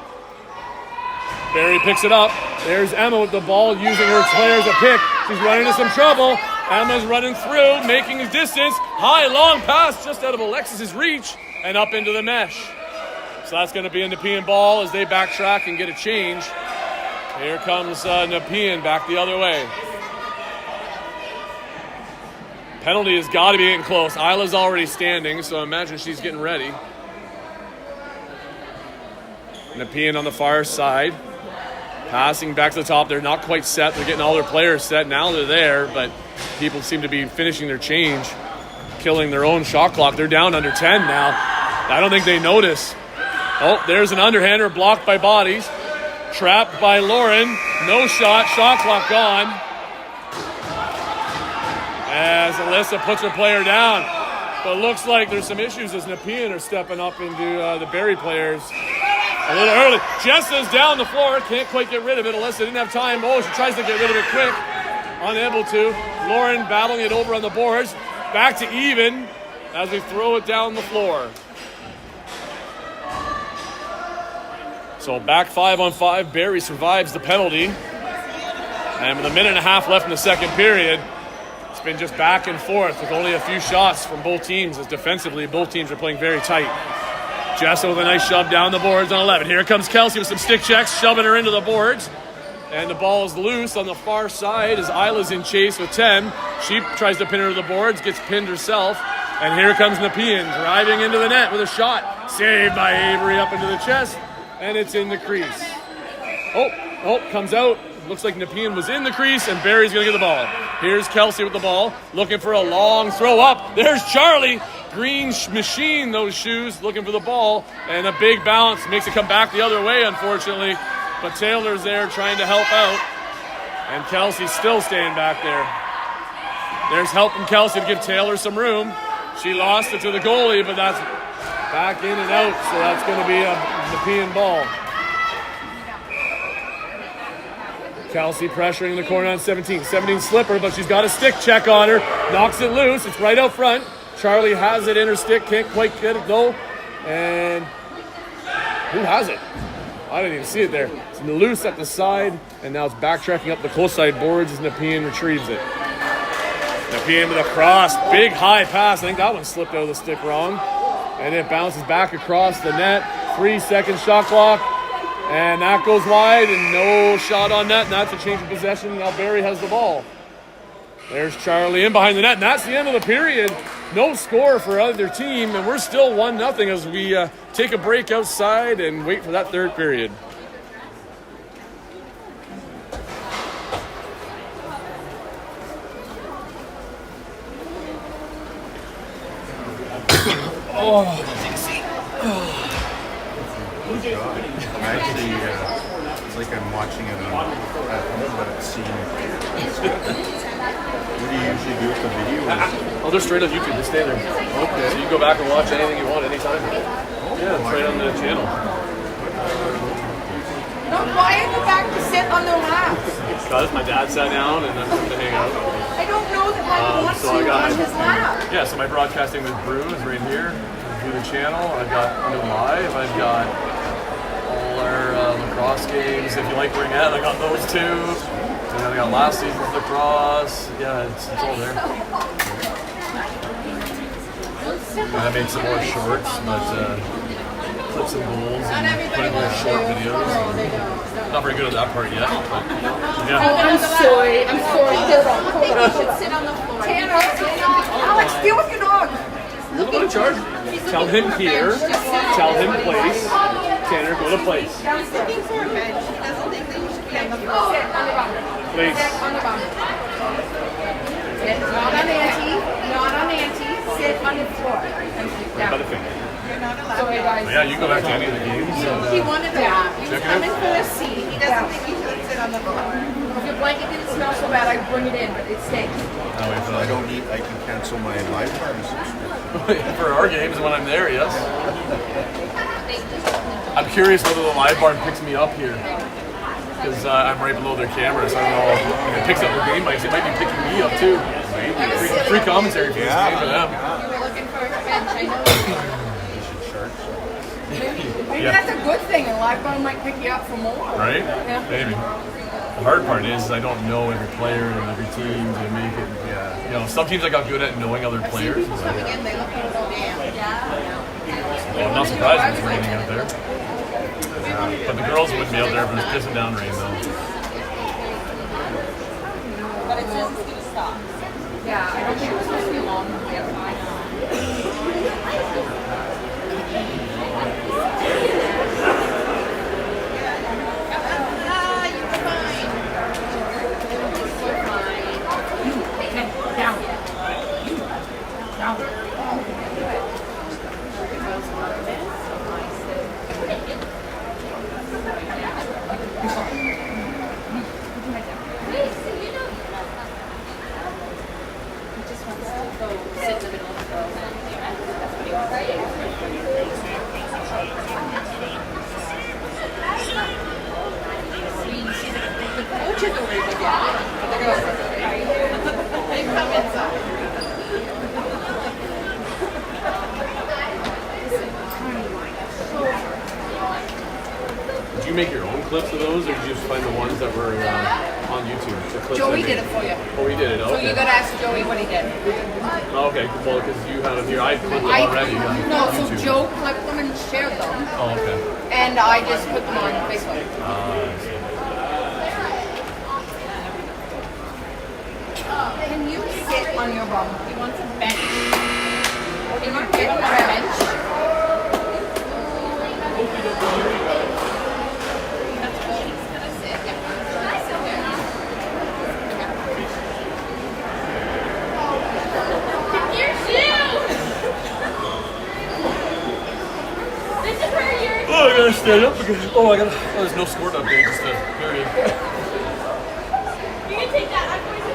Barrie picks it up. There's Emma with the ball using her player as a pick. She's running into some trouble. Emma's running through, making his distance. High, long pass just out of Alexis's reach and up into the mesh. So that's going to be a Nepean ball as they backtrack and get a change. Here comes Nepean back the other way. Penalty has got to be getting close. Isla's already standing, so imagine she's getting ready. Nepean on the far side. Passing back to the top. They're not quite set. They're getting all their players set. Now they're there, but people seem to be finishing their change, killing their own shot clock. They're down under 10 now. I don't think they notice. Oh, there's an underhander blocked by bodies. Trapped by Lauren. No shot. Shot clock gone. As Alyssa puts her player down. But it looks like there's some issues as Nepean are stepping up into the Barrie players a little early. Jessa's down the floor. Can't quite get rid of it. Alyssa didn't have time. Oh, she tries to get rid of it quick. Unable to. Lauren battling it over on the boards. Back to even as we throw it down the floor. So back 5-on-5. Barrie survives the penalty. And with a minute and a half left in the second period, it's been just back and forth with only a few shots from both teams, as defensively both teams are playing very tight. Jessa with a nice shove down the boards on 11. Here comes Kelsey with some stick checks, shoving her into the boards. And the ball is loose on the far side as Isla's in chase with 10. She tries to pin her to the boards, gets pinned herself. And here comes Nepean driving into the net with a shot. Saved by Avery up into the chest. And it's in the crease. Oh, comes out. Looks like Nepean was in the crease, and Barrie's going to get the ball. Here's Kelsey with the ball, looking for a long throw up. There's Charlie. Green machine, those shoes, looking for the ball. And a big bounce makes it come back the other way, unfortunately. But Taylor's there trying to help out. And Kelsey's still staying back there. There's help from Kelsey to give Taylor some room. She lost it to the goalie, but that's back in and out. So that's going to be a Nepean ball. Kelsey pressuring the corner on 17. 17 slipper, but she's got a stick check on her. Knocks it loose. It's right out front. Charlie has it in her stick. Can't quite get it though. And who has it? I didn't even see it there. It's loose at the side, and now it's backtracking up the close side boards as Nepean retrieves it. Nepean with a cross. Big high pass. I think that one slipped out of the stick wrong. And it bounces back across the net. 3-second shot clock. And that goes wide, and no shot on net, and that's a change of possession. Now Barrie has the ball. There's Charlie in behind the net, and that's the end of the period. No score for either team, and we're still 1-0 as we take a break outside and wait for that third period. Actually, it's like I'm watching it at home, but it's seeing it. What do you usually do with the video? Oh, they're straight on YouTube. They stay there. Okay. So you can go back and watch anything you want anytime. Yeah, it's right on the channel. No, why are you back to sit on their laps? Because my dad sat down and I'm going to hang out. I don't know that Mike wants so you I got on his lap. Yeah, so my broadcasting with Brew is right here. Do the channel. I've got live. I've got all our lacrosse games. If you like where at, I got those too. And then I got last season's lacrosse. Yeah, it's all there. I made some more shorts, but clips and bowls and putting more short videos. Not very good at that part yet. But, yeah. I'm sorry. Hold on. You should sit on the floor. Tanner, Alex, deal with your dog. You're the one in charge. Tell him here. Tell him place. Tanner, go to place. He's looking for a bench. He doesn't think that you should be on the floor. Sit on the bum. Place. Sit on the bum. Sit not on auntie. Not on auntie. Sit on the floor. Right by the finger. You're not allowed. Sorry, guys. Yeah, you go back to any of the games. He wanted to. He was check it coming out. for a seat. He doesn't think you should sit on the floor. If your blanket didn't smell so bad, I'd bring it in, but it stinks. I don't need. I can cancel my live farm subscription. For our games when I'm there, yes. I'm curious whether the live barn picks me up here. Because I'm right below their cameras. So I don't know if it picks up the game mics. It might be picking me up too. Free commentary for this game for them. You were looking for a bench. I know. Maybe Yeah. that's a good thing, and Livebone might pick you up for more. Right? Yeah. Maybe. The hard part is I don't know every player and every team to make it. Yeah. You know, some teams I got good at knowing other players. People coming in, they look a little damn. Well, I'm not surprised it was raining out there. But the girls wouldn't be out there if it was pissing down rain, though. But it says it's going to stop. Yeah, I don't think it was supposed to be long. Did you make your own clips of those, or did you just find the ones that were on YouTube? The clips Joey that did it for you. Oh, he did it. So Okay. you gotta ask Joey what he did. Oh, okay. Well, because you have it here, I clipped them already on No, so YouTube. Joe clipped them and shared them, Oh, okay. and I just put them on Facebook. I see. Can you sit on your bum? He wants a bench. Can you get on a bench? That's where he's going to sit. Oh, I gotta stand up again. Oh, I gotta. Oh, there's no score update, just a period. You can take that. I'm going to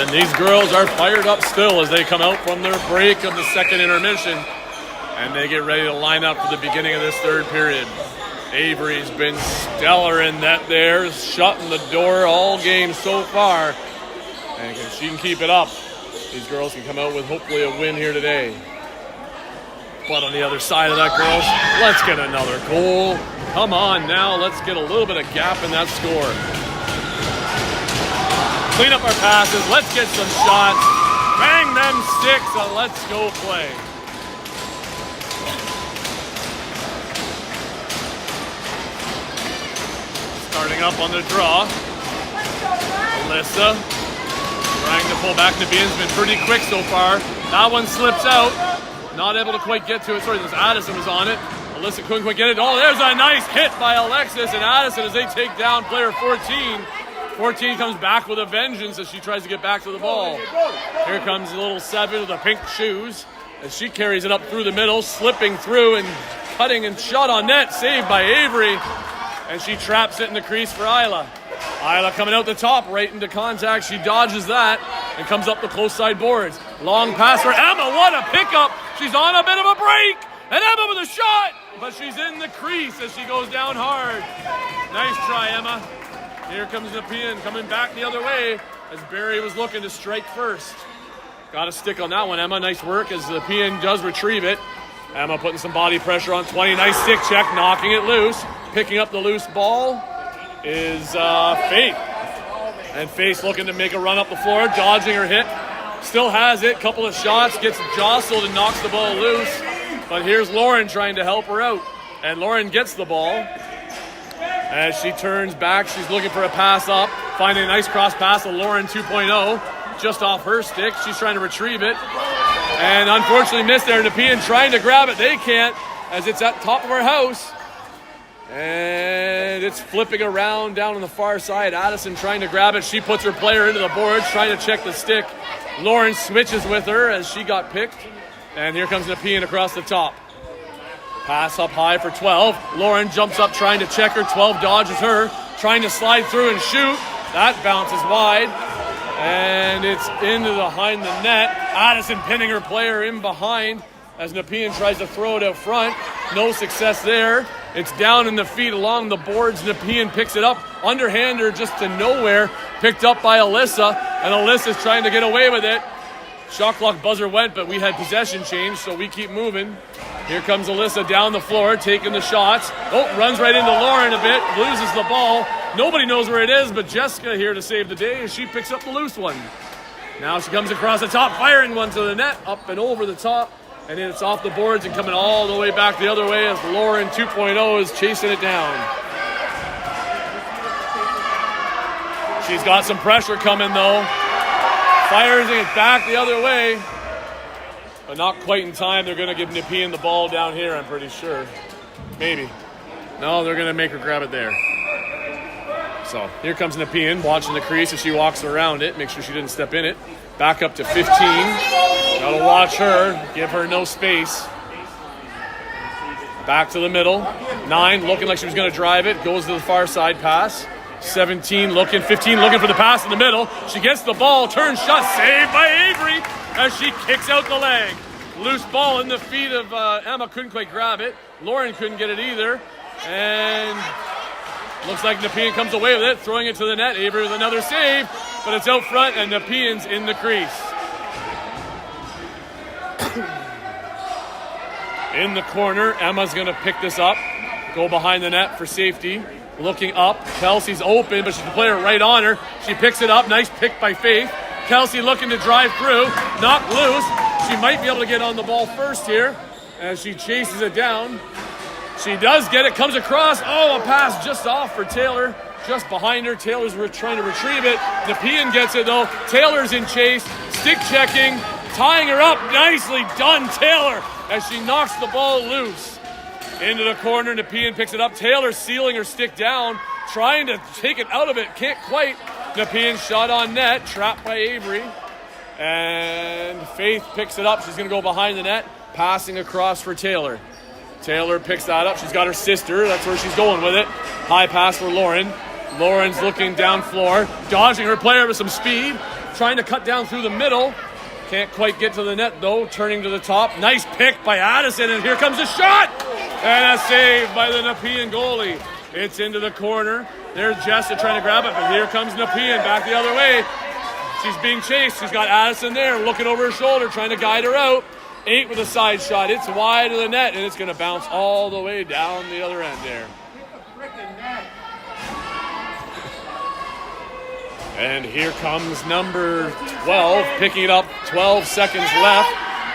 And these girls are fired up still as they come out from their break of the second intermission. And they get ready to line up for the beginning of this third period. Avery's been stellar in that there, shutting the door all game so far. And if she can keep it up, these girls can come out with hopefully a win here today. But on the other side of that, girls, let's get another goal. Come on now, let's get a little bit of gap in that score. Clean up our passes, let's get some shots. Bang them sticks and let's go play. Starting up on the draw. Alyssa trying to pull back. Nepean's been pretty quick so far. That one slips out. Not able to quite get to it. Sorry, this Addison was on it. Alyssa couldn't quite get it. Oh, there's a nice hit by Alexis and Addison as they take down player 14. 14 comes back with a vengeance as she tries to get back to the ball. Here comes the little 7 with the pink shoes as she carries it up through the middle, slipping through and cutting and shot on net. Saved by Avery. And she traps it in the crease for Isla. Isla coming out the top, right into contact. She dodges that and comes up the close side boards. Long pass for Emma. What a pickup. She's on a bit of a break. And Emma with a shot. But she's in the crease as she goes down hard. Nice try, Emma. Here comes Nepean coming back the other way as Barrie was looking to strike first. Got a stick on that one, Emma. Nice work as Nepean does retrieve it. Emma putting some body pressure on 20. Nice stick check, knocking it loose. Picking up the loose ball is Faith. And Faith looking to make a run up the floor, dodging her hit. Still has it, couple of shots, gets jostled and knocks the ball loose. But here's Lauren trying to help her out. And Lauren gets the ball. As she turns back, she's looking for a pass up. Finding a nice cross pass to Lauren 2.0. Just off her stick. She's trying to retrieve it. And unfortunately missed there. Nepean trying to grab it. They can't as it's at top of her house. And it's flipping around down on the far side. Addison trying to grab it. She puts her player into the boards, trying to check the stick. Lauren switches with her as she got picked. And here comes Nepean across the top. Pass up high for 12. Lauren jumps up trying to check her. 12 dodges her. Trying to slide through and shoot. That bounces wide. And it's into behind the net. Addison pinning her player in behind as Nepean tries to throw it out front. No success there. It's down in the feet along the boards. Nepean picks it up. Underhander just to nowhere. Picked up by Alyssa. And Alyssa's trying to get away with it. Shot clock buzzer went, but we had possession change, so we keep moving. Here comes Alyssa down the floor, taking the shots. Oh, runs right into Lauren a bit, loses the ball. Nobody knows where it is, but Jessica here to save the day as she picks up the loose one. Now she comes across the top, firing one to the net, up and over the top. And then it's off the boards and coming all the way back the other way as Lauren 2.0 is chasing it down. She's got some pressure coming though. Fires it back the other way. But not quite in time. They're going to give Nepean the ball down here, I'm pretty sure. Maybe. No, they're going to make her grab it there. So here comes Nepean watching the crease as she walks around it. Make sure she didn't step in it. Back up to 15. Got to watch her. Give her no space. Back to the middle. 9 looking like she was going to drive it. Goes to the far side pass. 17 looking. 15 looking for the pass in the middle. She gets the ball. Turns shot. Saved by Avery as she kicks out the leg. Loose ball in the feet of Emma. Couldn't quite grab it. Lauren couldn't get it either. And looks like Nepean comes away with it. Throwing it to the net. Avery with another save. But it's out front and Nepean's in the crease. In the corner. Emma's going to pick this up. Go behind the net for safety. Looking up. Kelsey's open, but she's the player right on her. She picks it up. Nice pick by Faith. Kelsey looking to drive through. Knocked loose. She might be able to get on the ball first here as she chases it down. She does get it. Comes across. Oh, a pass just off for Taylor. Just behind her. Taylor's trying to retrieve it. Nepean gets it though. Taylor's in chase. Stick checking. Tying her up. Nicely done, Taylor, as she knocks the ball loose. Into the corner, Nepean picks it up. Taylor sealing her stick down, trying to take it out of it. Can't quite. Nepean shot on net, trapped by Avery. And Faith picks it up. She's going to go behind the net, passing across for Taylor. Taylor picks that up. She's got her sister. That's where she's going with it. High pass for Lauren. Lauren's looking down floor, dodging her player with some speed, trying to cut down through the middle. Can't quite get to the net though, turning to the top. Nice pick by Addison, and here comes a shot! And a save by the Nepean goalie. It's into the corner. There's Jessa trying to grab it, but here comes Nepean back the other way. She's being chased. She's got Addison there, looking over her shoulder, trying to guide her out. 8 with a side shot. It's wide of the net, and it's going to bounce all the way down the other end there. And here comes number 12, picking it up, 12 seconds left.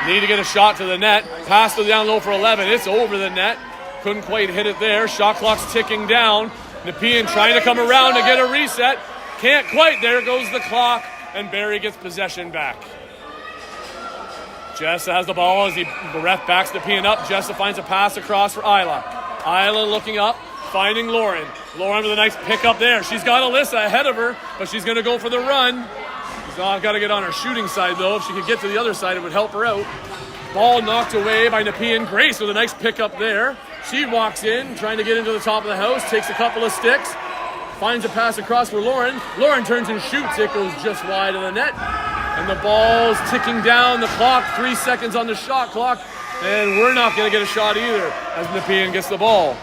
Need to get a shot to the net. Pass it down low for 11. It's over the net. Couldn't quite hit it there. Shot clock's ticking down. Nepean trying to come around to get a reset. Can't quite. There goes the clock, and Barrie gets possession back. Jessa has the ball as the ref backs Nepean up. Jessa finds a pass across for Isla. Isla looking up. Finding Lauren. Lauren with a nice pick up there. She's got Alyssa ahead of her, but she's going to go for the run. She's not got to get on her shooting side, though. If she could get to the other side, it would help her out. Ball knocked away by Nepean. Grace with a nice pick up there. She walks in, trying to get into the top of the house, takes a couple of sticks, finds a pass across for Lauren. Lauren turns and shoots. It goes just wide of the net. And the ball's ticking down the clock. 3 seconds on the shot clock. And we're not going to get a shot either as Nepean gets the ball.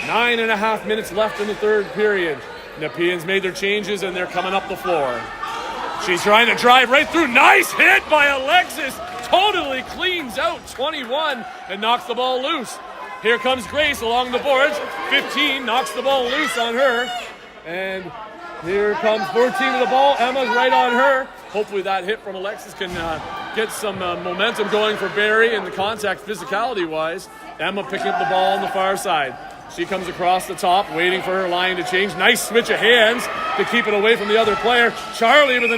9.5 minutes left in the third period. Nepean's made their changes and they're coming up the floor. She's trying to drive right through. Nice hit by Alexis. Totally cleans out 21 and knocks the ball loose. Here comes Grace along the boards. 15 knocks the ball loose on her. And here comes 14 to the ball. Emma's right on her. Hopefully that hit from Alexis can get some momentum going for Barrie in the contact physicality-wise. Emma picking up the ball on the far side. She comes across the top, waiting for her line to change. Nice switch of hands to keep it away from the other player. Charlie with a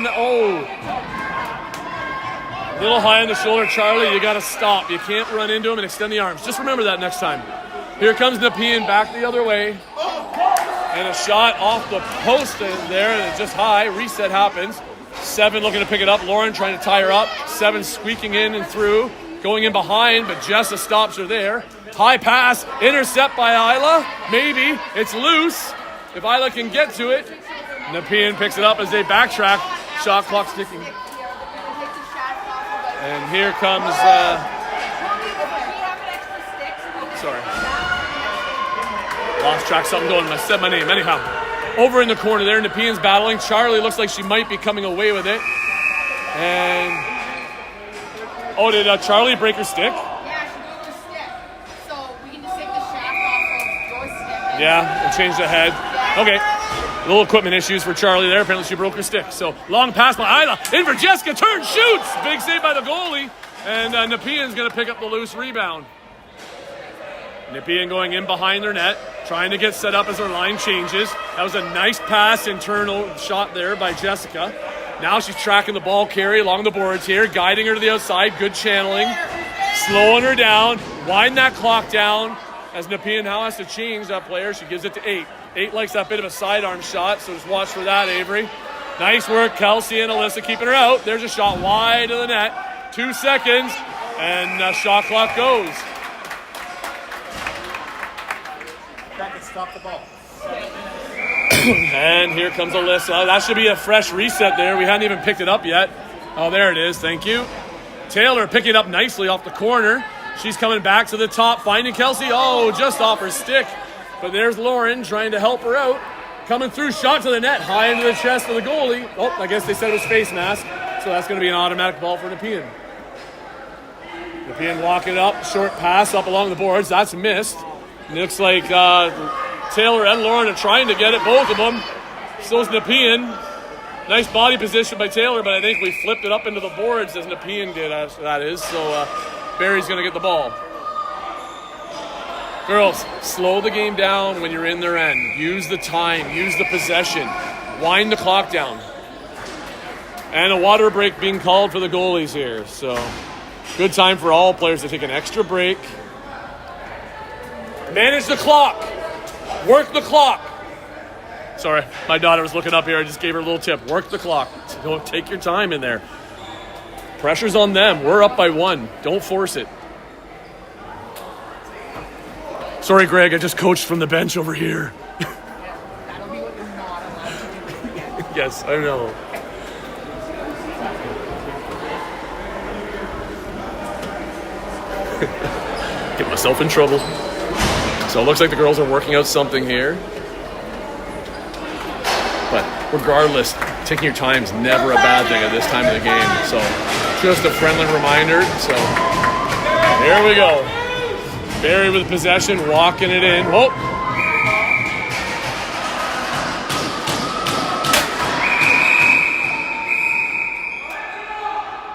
little high on the shoulder. Charlie, you got to stop. You can't run into him and extend the arms. Just remember that next time. Here comes Nepean back the other way. And a shot off the post there, and it's just high. Reset happens. 7 looking to pick it up. Lauren trying to tie her up. 7 squeaking in and through. Going in behind, but Jessa stops her there. High pass, intercept by Isla. Maybe, it's loose. If Isla can get to it. Nepean picks it up as they backtrack. Shot clock ticking. And here comes, sorry. Lost track, something going. I said my name, anyhow. Over in the corner there, Nepean's battling. Charlie looks like she might be coming away with it. And, did Charlie break her stick? Yeah, and change the head. Okay. Little equipment issues for Charlie there. Apparently she broke her stick. So long pass by Isla. In for Jessica. Turn, shoots. Big save by the goalie. And Nepean's going to pick up the loose rebound. Nepean going in behind their net. Trying to get set up as their line changes. That was a nice pass, internal shot there by Jessica. Now she's tracking the ball carry along the boards here. Guiding her to the outside. Good channeling. Slowing her down. Wind that clock down. As Nepean now has to change that player, she gives it to 8. 8 likes that bit of a sidearm shot, so just watch for that, Avery. Nice work, Kelsey and Alyssa keeping her out. There's a shot wide of the net. 2 seconds, and shot clock goes. That can stop the ball. And here comes Alyssa. That should be a fresh reset there. We hadn't even picked it up yet. Oh, there it is. Thank you. Taylor picking it up nicely off the corner. She's coming back to the top, finding Kelsey. Oh, just off her stick. But there's Lauren trying to help her out. Coming through, shot to the net, high into the chest of the goalie. Oh, I guess they said it was face mask. So that's going to be an automatic ball for Nepean. Nepean walking up, short pass up along the boards. That's missed. It looks like Taylor and Lauren are trying to get it, both of them. So is Nepean. Nice body position by Taylor, but I think we flipped it up into the boards as Nepean did, that is. So Barrie's going to get the ball. Girls, slow the game down when you're in their end. Use the time, use the possession. Wind the clock down. And a water break being called for the goalies here. So good time for all players to take an extra break. Manage the clock. Work the clock. Sorry, my daughter was looking up here. I just gave her a little tip. Work the clock. Don't take your time in there. Pressure's on them. We're up by 1. Don't force it. Sorry, Greg. I just coached from the bench over here. That'll be what you're not allowed to do. Yes, I know. Get myself in trouble. So it looks like the girls are working out something here. But regardless, taking your time is never a bad thing at this time of the game. So just a friendly reminder. So here we go. Barrie with possession, walking it in. Whoa.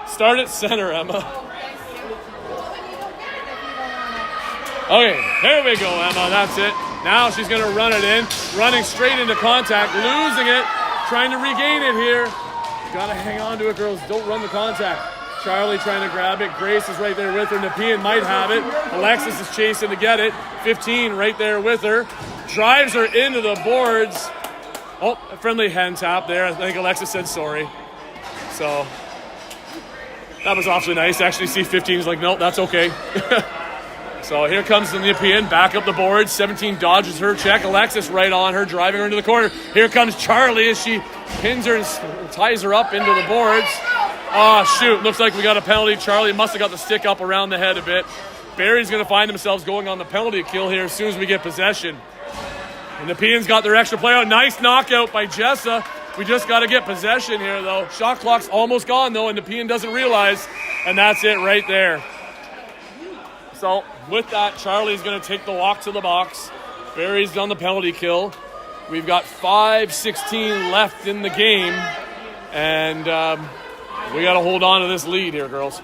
Start at center, Emma. Okay, here we go, Emma. That's it. Now she's going to run it in. Running straight into contact. Losing it. Trying to regain it here. Got to hang on to it, girls. Don't run the contact. Charlie trying to grab it. Grace is right there with her. Nepean might have it. Alexis is chasing to get it. 15 right there with her. Drives her into the boards. Oh, a friendly hand tap there. I think Alexis said sorry. So that was awfully nice. Actually, see 15 is like, nope, that's okay. So here comes the Nepean, back up the board. 17 dodges her check. Alexis right on her, driving her into the corner. Here comes Charlie as she pins her and ties her up into the boards. Oh, shoot. Looks like we got a penalty. Charlie must have got the stick up around the head a bit. Barrie's going to find themselves going on the penalty kill here as soon as we get possession. And the Nepean's got their extra play out. Nice knockout by Jessa. We just got to get possession here, though. Shot clock's almost gone, though, and Nepean doesn't realize, and that's it right there. So with that, Charlie's going to take the walk to the box. Barrie's done the penalty kill. We've got 5:16 left in the game, and we got to hold on to this lead here, girls.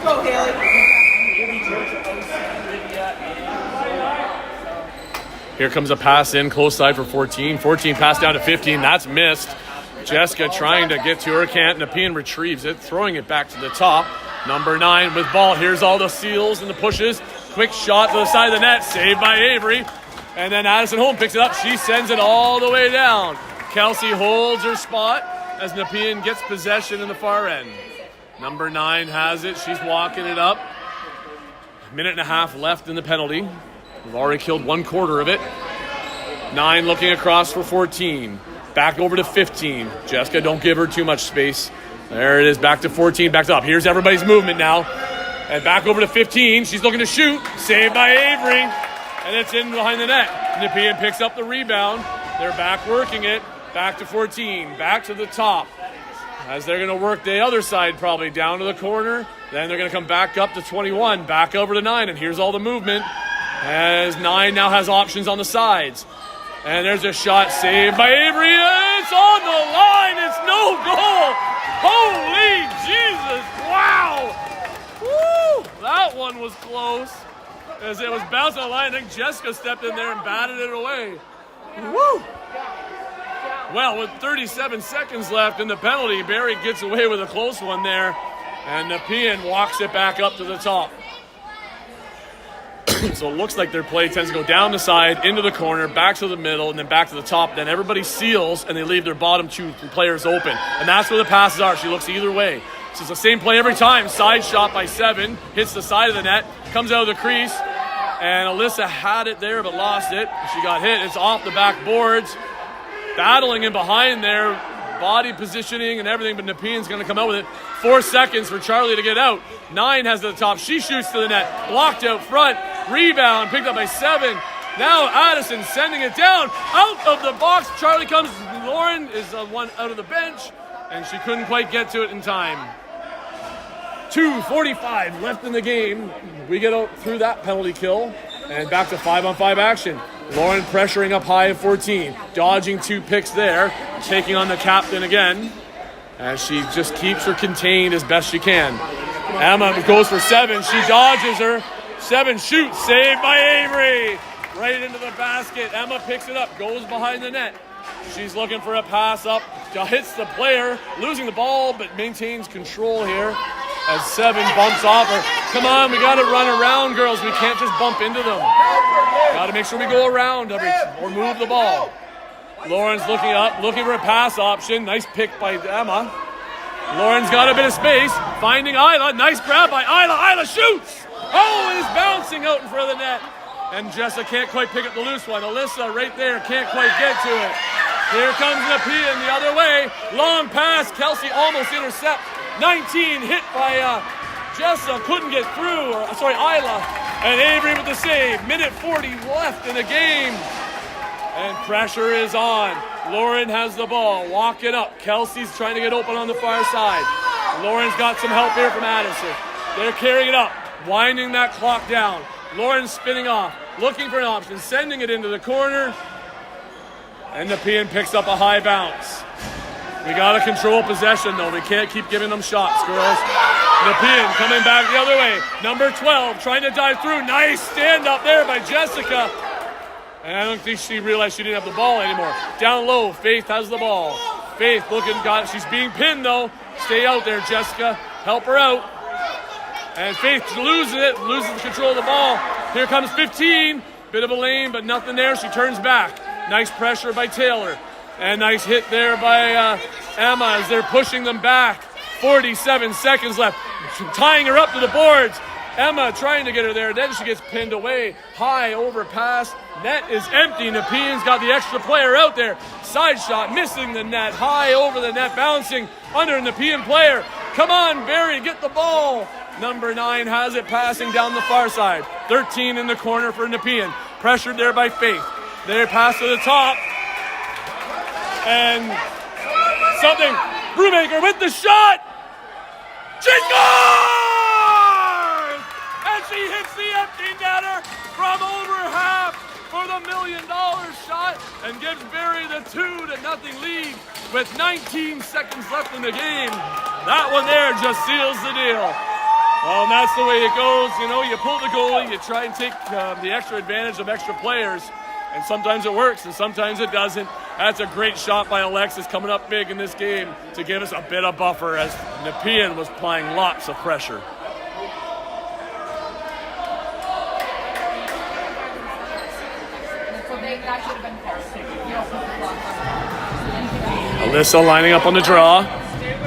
Go, Haley. Here comes a pass in, close side for 14. 14 pass down to 15. That's missed. Jessica trying to get to her, can't. Nepean retrieves it, throwing it back to the top. Number 9 with ball. Here's all the seals and the pushes. Quick shot to the side of the net, saved by Avery. And then Addison Holm picks it up. She sends it all the way down. Kelsey holds her spot as Nepean gets possession in the far end. Number 9 has it. She's walking it up. 1.5 minutes left in the penalty. We've already killed 1/4 of it. 9 looking across for 14. Back over to 15. Jessica, don't give her too much space. There it is, back to 14, back up. Here's everybody's movement now. And back over to 15. She's looking to shoot. Saved by Avery. And it's in behind the net. Nepean picks up the rebound. They're back working it. Back to 14. Back to the top. As they're going to work the other side, probably down to the corner. Then they're going to come back up to 21. Back over to 9. And here's all the movement. As 9 now has options on the sides. And there's a shot saved by Avery. It's on the line. It's no goal. Holy Jesus. Wow. Woo. That one was close. As it was bouncing on the line, I think Jessica stepped in there and batted it away. Woo. Well, with 37 seconds left in the penalty, Barrie gets away with a close one there. And Nepean walks it back up to the top. So it looks like their play tends to go down the side, into the corner, back to the middle, and then back to the top. Then everybody seals, and they leave their bottom 2 players open. And that's where the passes are. She looks either way. So it's the same play every time. Side shot by 7, hits the side of the net, comes out of the crease. And Alyssa had it there, but lost it. She got hit. It's off the back boards. Battling in behind there, body positioning and everything, but Nepean's going to come out with it. 4 seconds for Charlie to get out. 9 has it at the top. She shoots to the net. Blocked out front. Rebound picked up by 7. Now Addison sending it down. Out of the box. Charlie comes. Lauren is one out of the bench, and she couldn't quite get to it in time. 2:45 left in the game. We get out through that penalty kill, and back to 5-on-5 action. Lauren pressuring up high at 14. Dodging 2 picks there. Taking on the captain again. As she just keeps her contained as best she can. Emma goes for 7. She dodges her. 7 shoots. Saved by Avery. Right into the basket. Emma picks it up. Goes behind the net. She's looking for a pass up. Hits the player. Losing the ball, but maintains control here. As 7 bumps off her. Come on, we got to run around, girls. We can't just bump into them. Got to make sure we go around or move the ball. Lauren's looking up, looking for a pass option. Nice pick by Emma. Lauren's got a bit of space. Finding Isla. Nice grab by Isla. Isla shoots. Oh, it is bouncing out in front of the net. And Jessa can't quite pick up the loose one. Alyssa right there can't quite get to it. Here comes Nepean the other way. Long pass. Kelsey almost intercepts. 19 hit by Jessa. Couldn't get through. Isla. And Avery with the save. 1:40 left in the game. And pressure is on. Lauren has the ball. Walking up. Kelsey's trying to get open on the far side. Lauren's got some help here from Addison. They're carrying it up. Winding that clock down. Lauren spinning off. Looking for an option. Sending it into the corner. And Nepean picks up a high bounce. We got to control possession, though. We can't keep giving them shots, girls. Nepean coming back the other way. Number 12 trying to dive through. Nice stand up there by Jessica. And I don't think she realized she didn't have the ball anymore. Down low, Faith has the ball. Faith looking, she's being pinned, though. Stay out there, Jessica. Help her out. And Faith loses the control of the ball. Here comes 15. Bit of a lane, but nothing there. She turns back. Nice pressure by Taylor. And nice hit there by Emma as they're pushing them back. 47 seconds left. Tying her up to the boards. Emma trying to get her there. Then she gets pinned away. High overpass. Net is empty. Nepean's got the extra player out there. Side shot missing the net. High over the net. Bouncing under a Nepean player. Come on, Barrie, get the ball. Number 9 has it passing down the far side. 13 in the corner for Nepean. Pressured there by Faith. They pass to the top. And something. Brubaker with the shot. She scores! And she hits the empty netter from over half for the $1 million shot and gives Barrie the 2-0 lead with 19 seconds left in the game. That one there just seals the deal. Well, and that's the way it goes. You know, you pull the goalie, you try and take the extra advantage of extra players, and sometimes it works and sometimes it doesn't. That's a great shot by Alexis coming up big in this game to give us a bit of buffer as Nepean was applying lots of pressure. Alyssa lining up on the draw.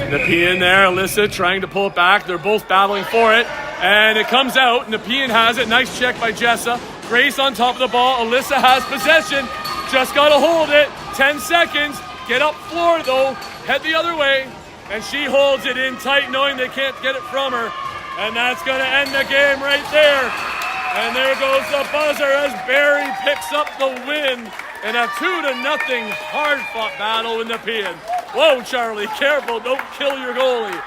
Nepean there, Alyssa trying to pull it back. They're both battling for it. And it comes out. Nepean has it. Nice check by Jessa. Grace on top of the ball. Alyssa has possession. Just got to hold it. 10 seconds. Get up floor though. Head the other way. And she holds it in tight knowing they can't get it from her. And that's going to end the game right there. And there goes the buzzer as Barrie picks up the win in a 2-0 hard-fought battle with Nepean. Whoa, Charlie, careful, don't kill your goalie.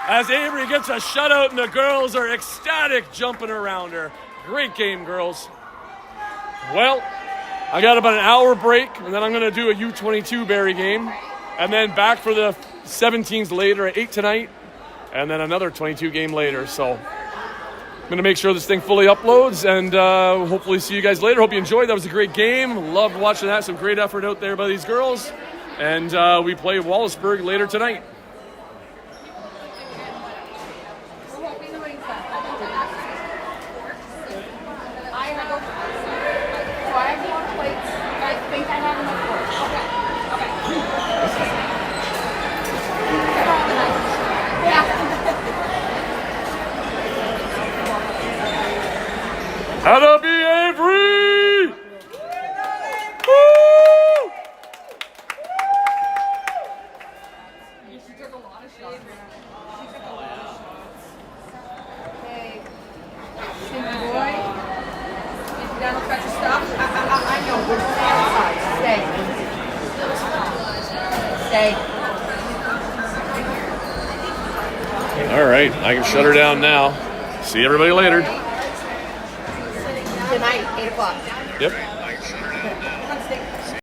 As Avery gets a shutout and the girls are ecstatic jumping around her. Great game, girls. Well, I got about an hour break, and then I'm going to do a U22 Barrie game. And then back for the 17s later at 8 tonight, and then another 22 game later. So I'm going to make sure this thing fully uploads, and hopefully see you guys later. Hope you enjoyed. That was a great game. Loved watching that. Some great effort out there by these girls. And we play Wallaceburg later tonight. How'd be Avery? Woo! She took a lot of shots. Okay. Shinny boy. If you don't touch your stuff, I know. We're outside. Stay. All right, I can shut her down now. See everybody later. Tonight, 8 o'clock. Yep.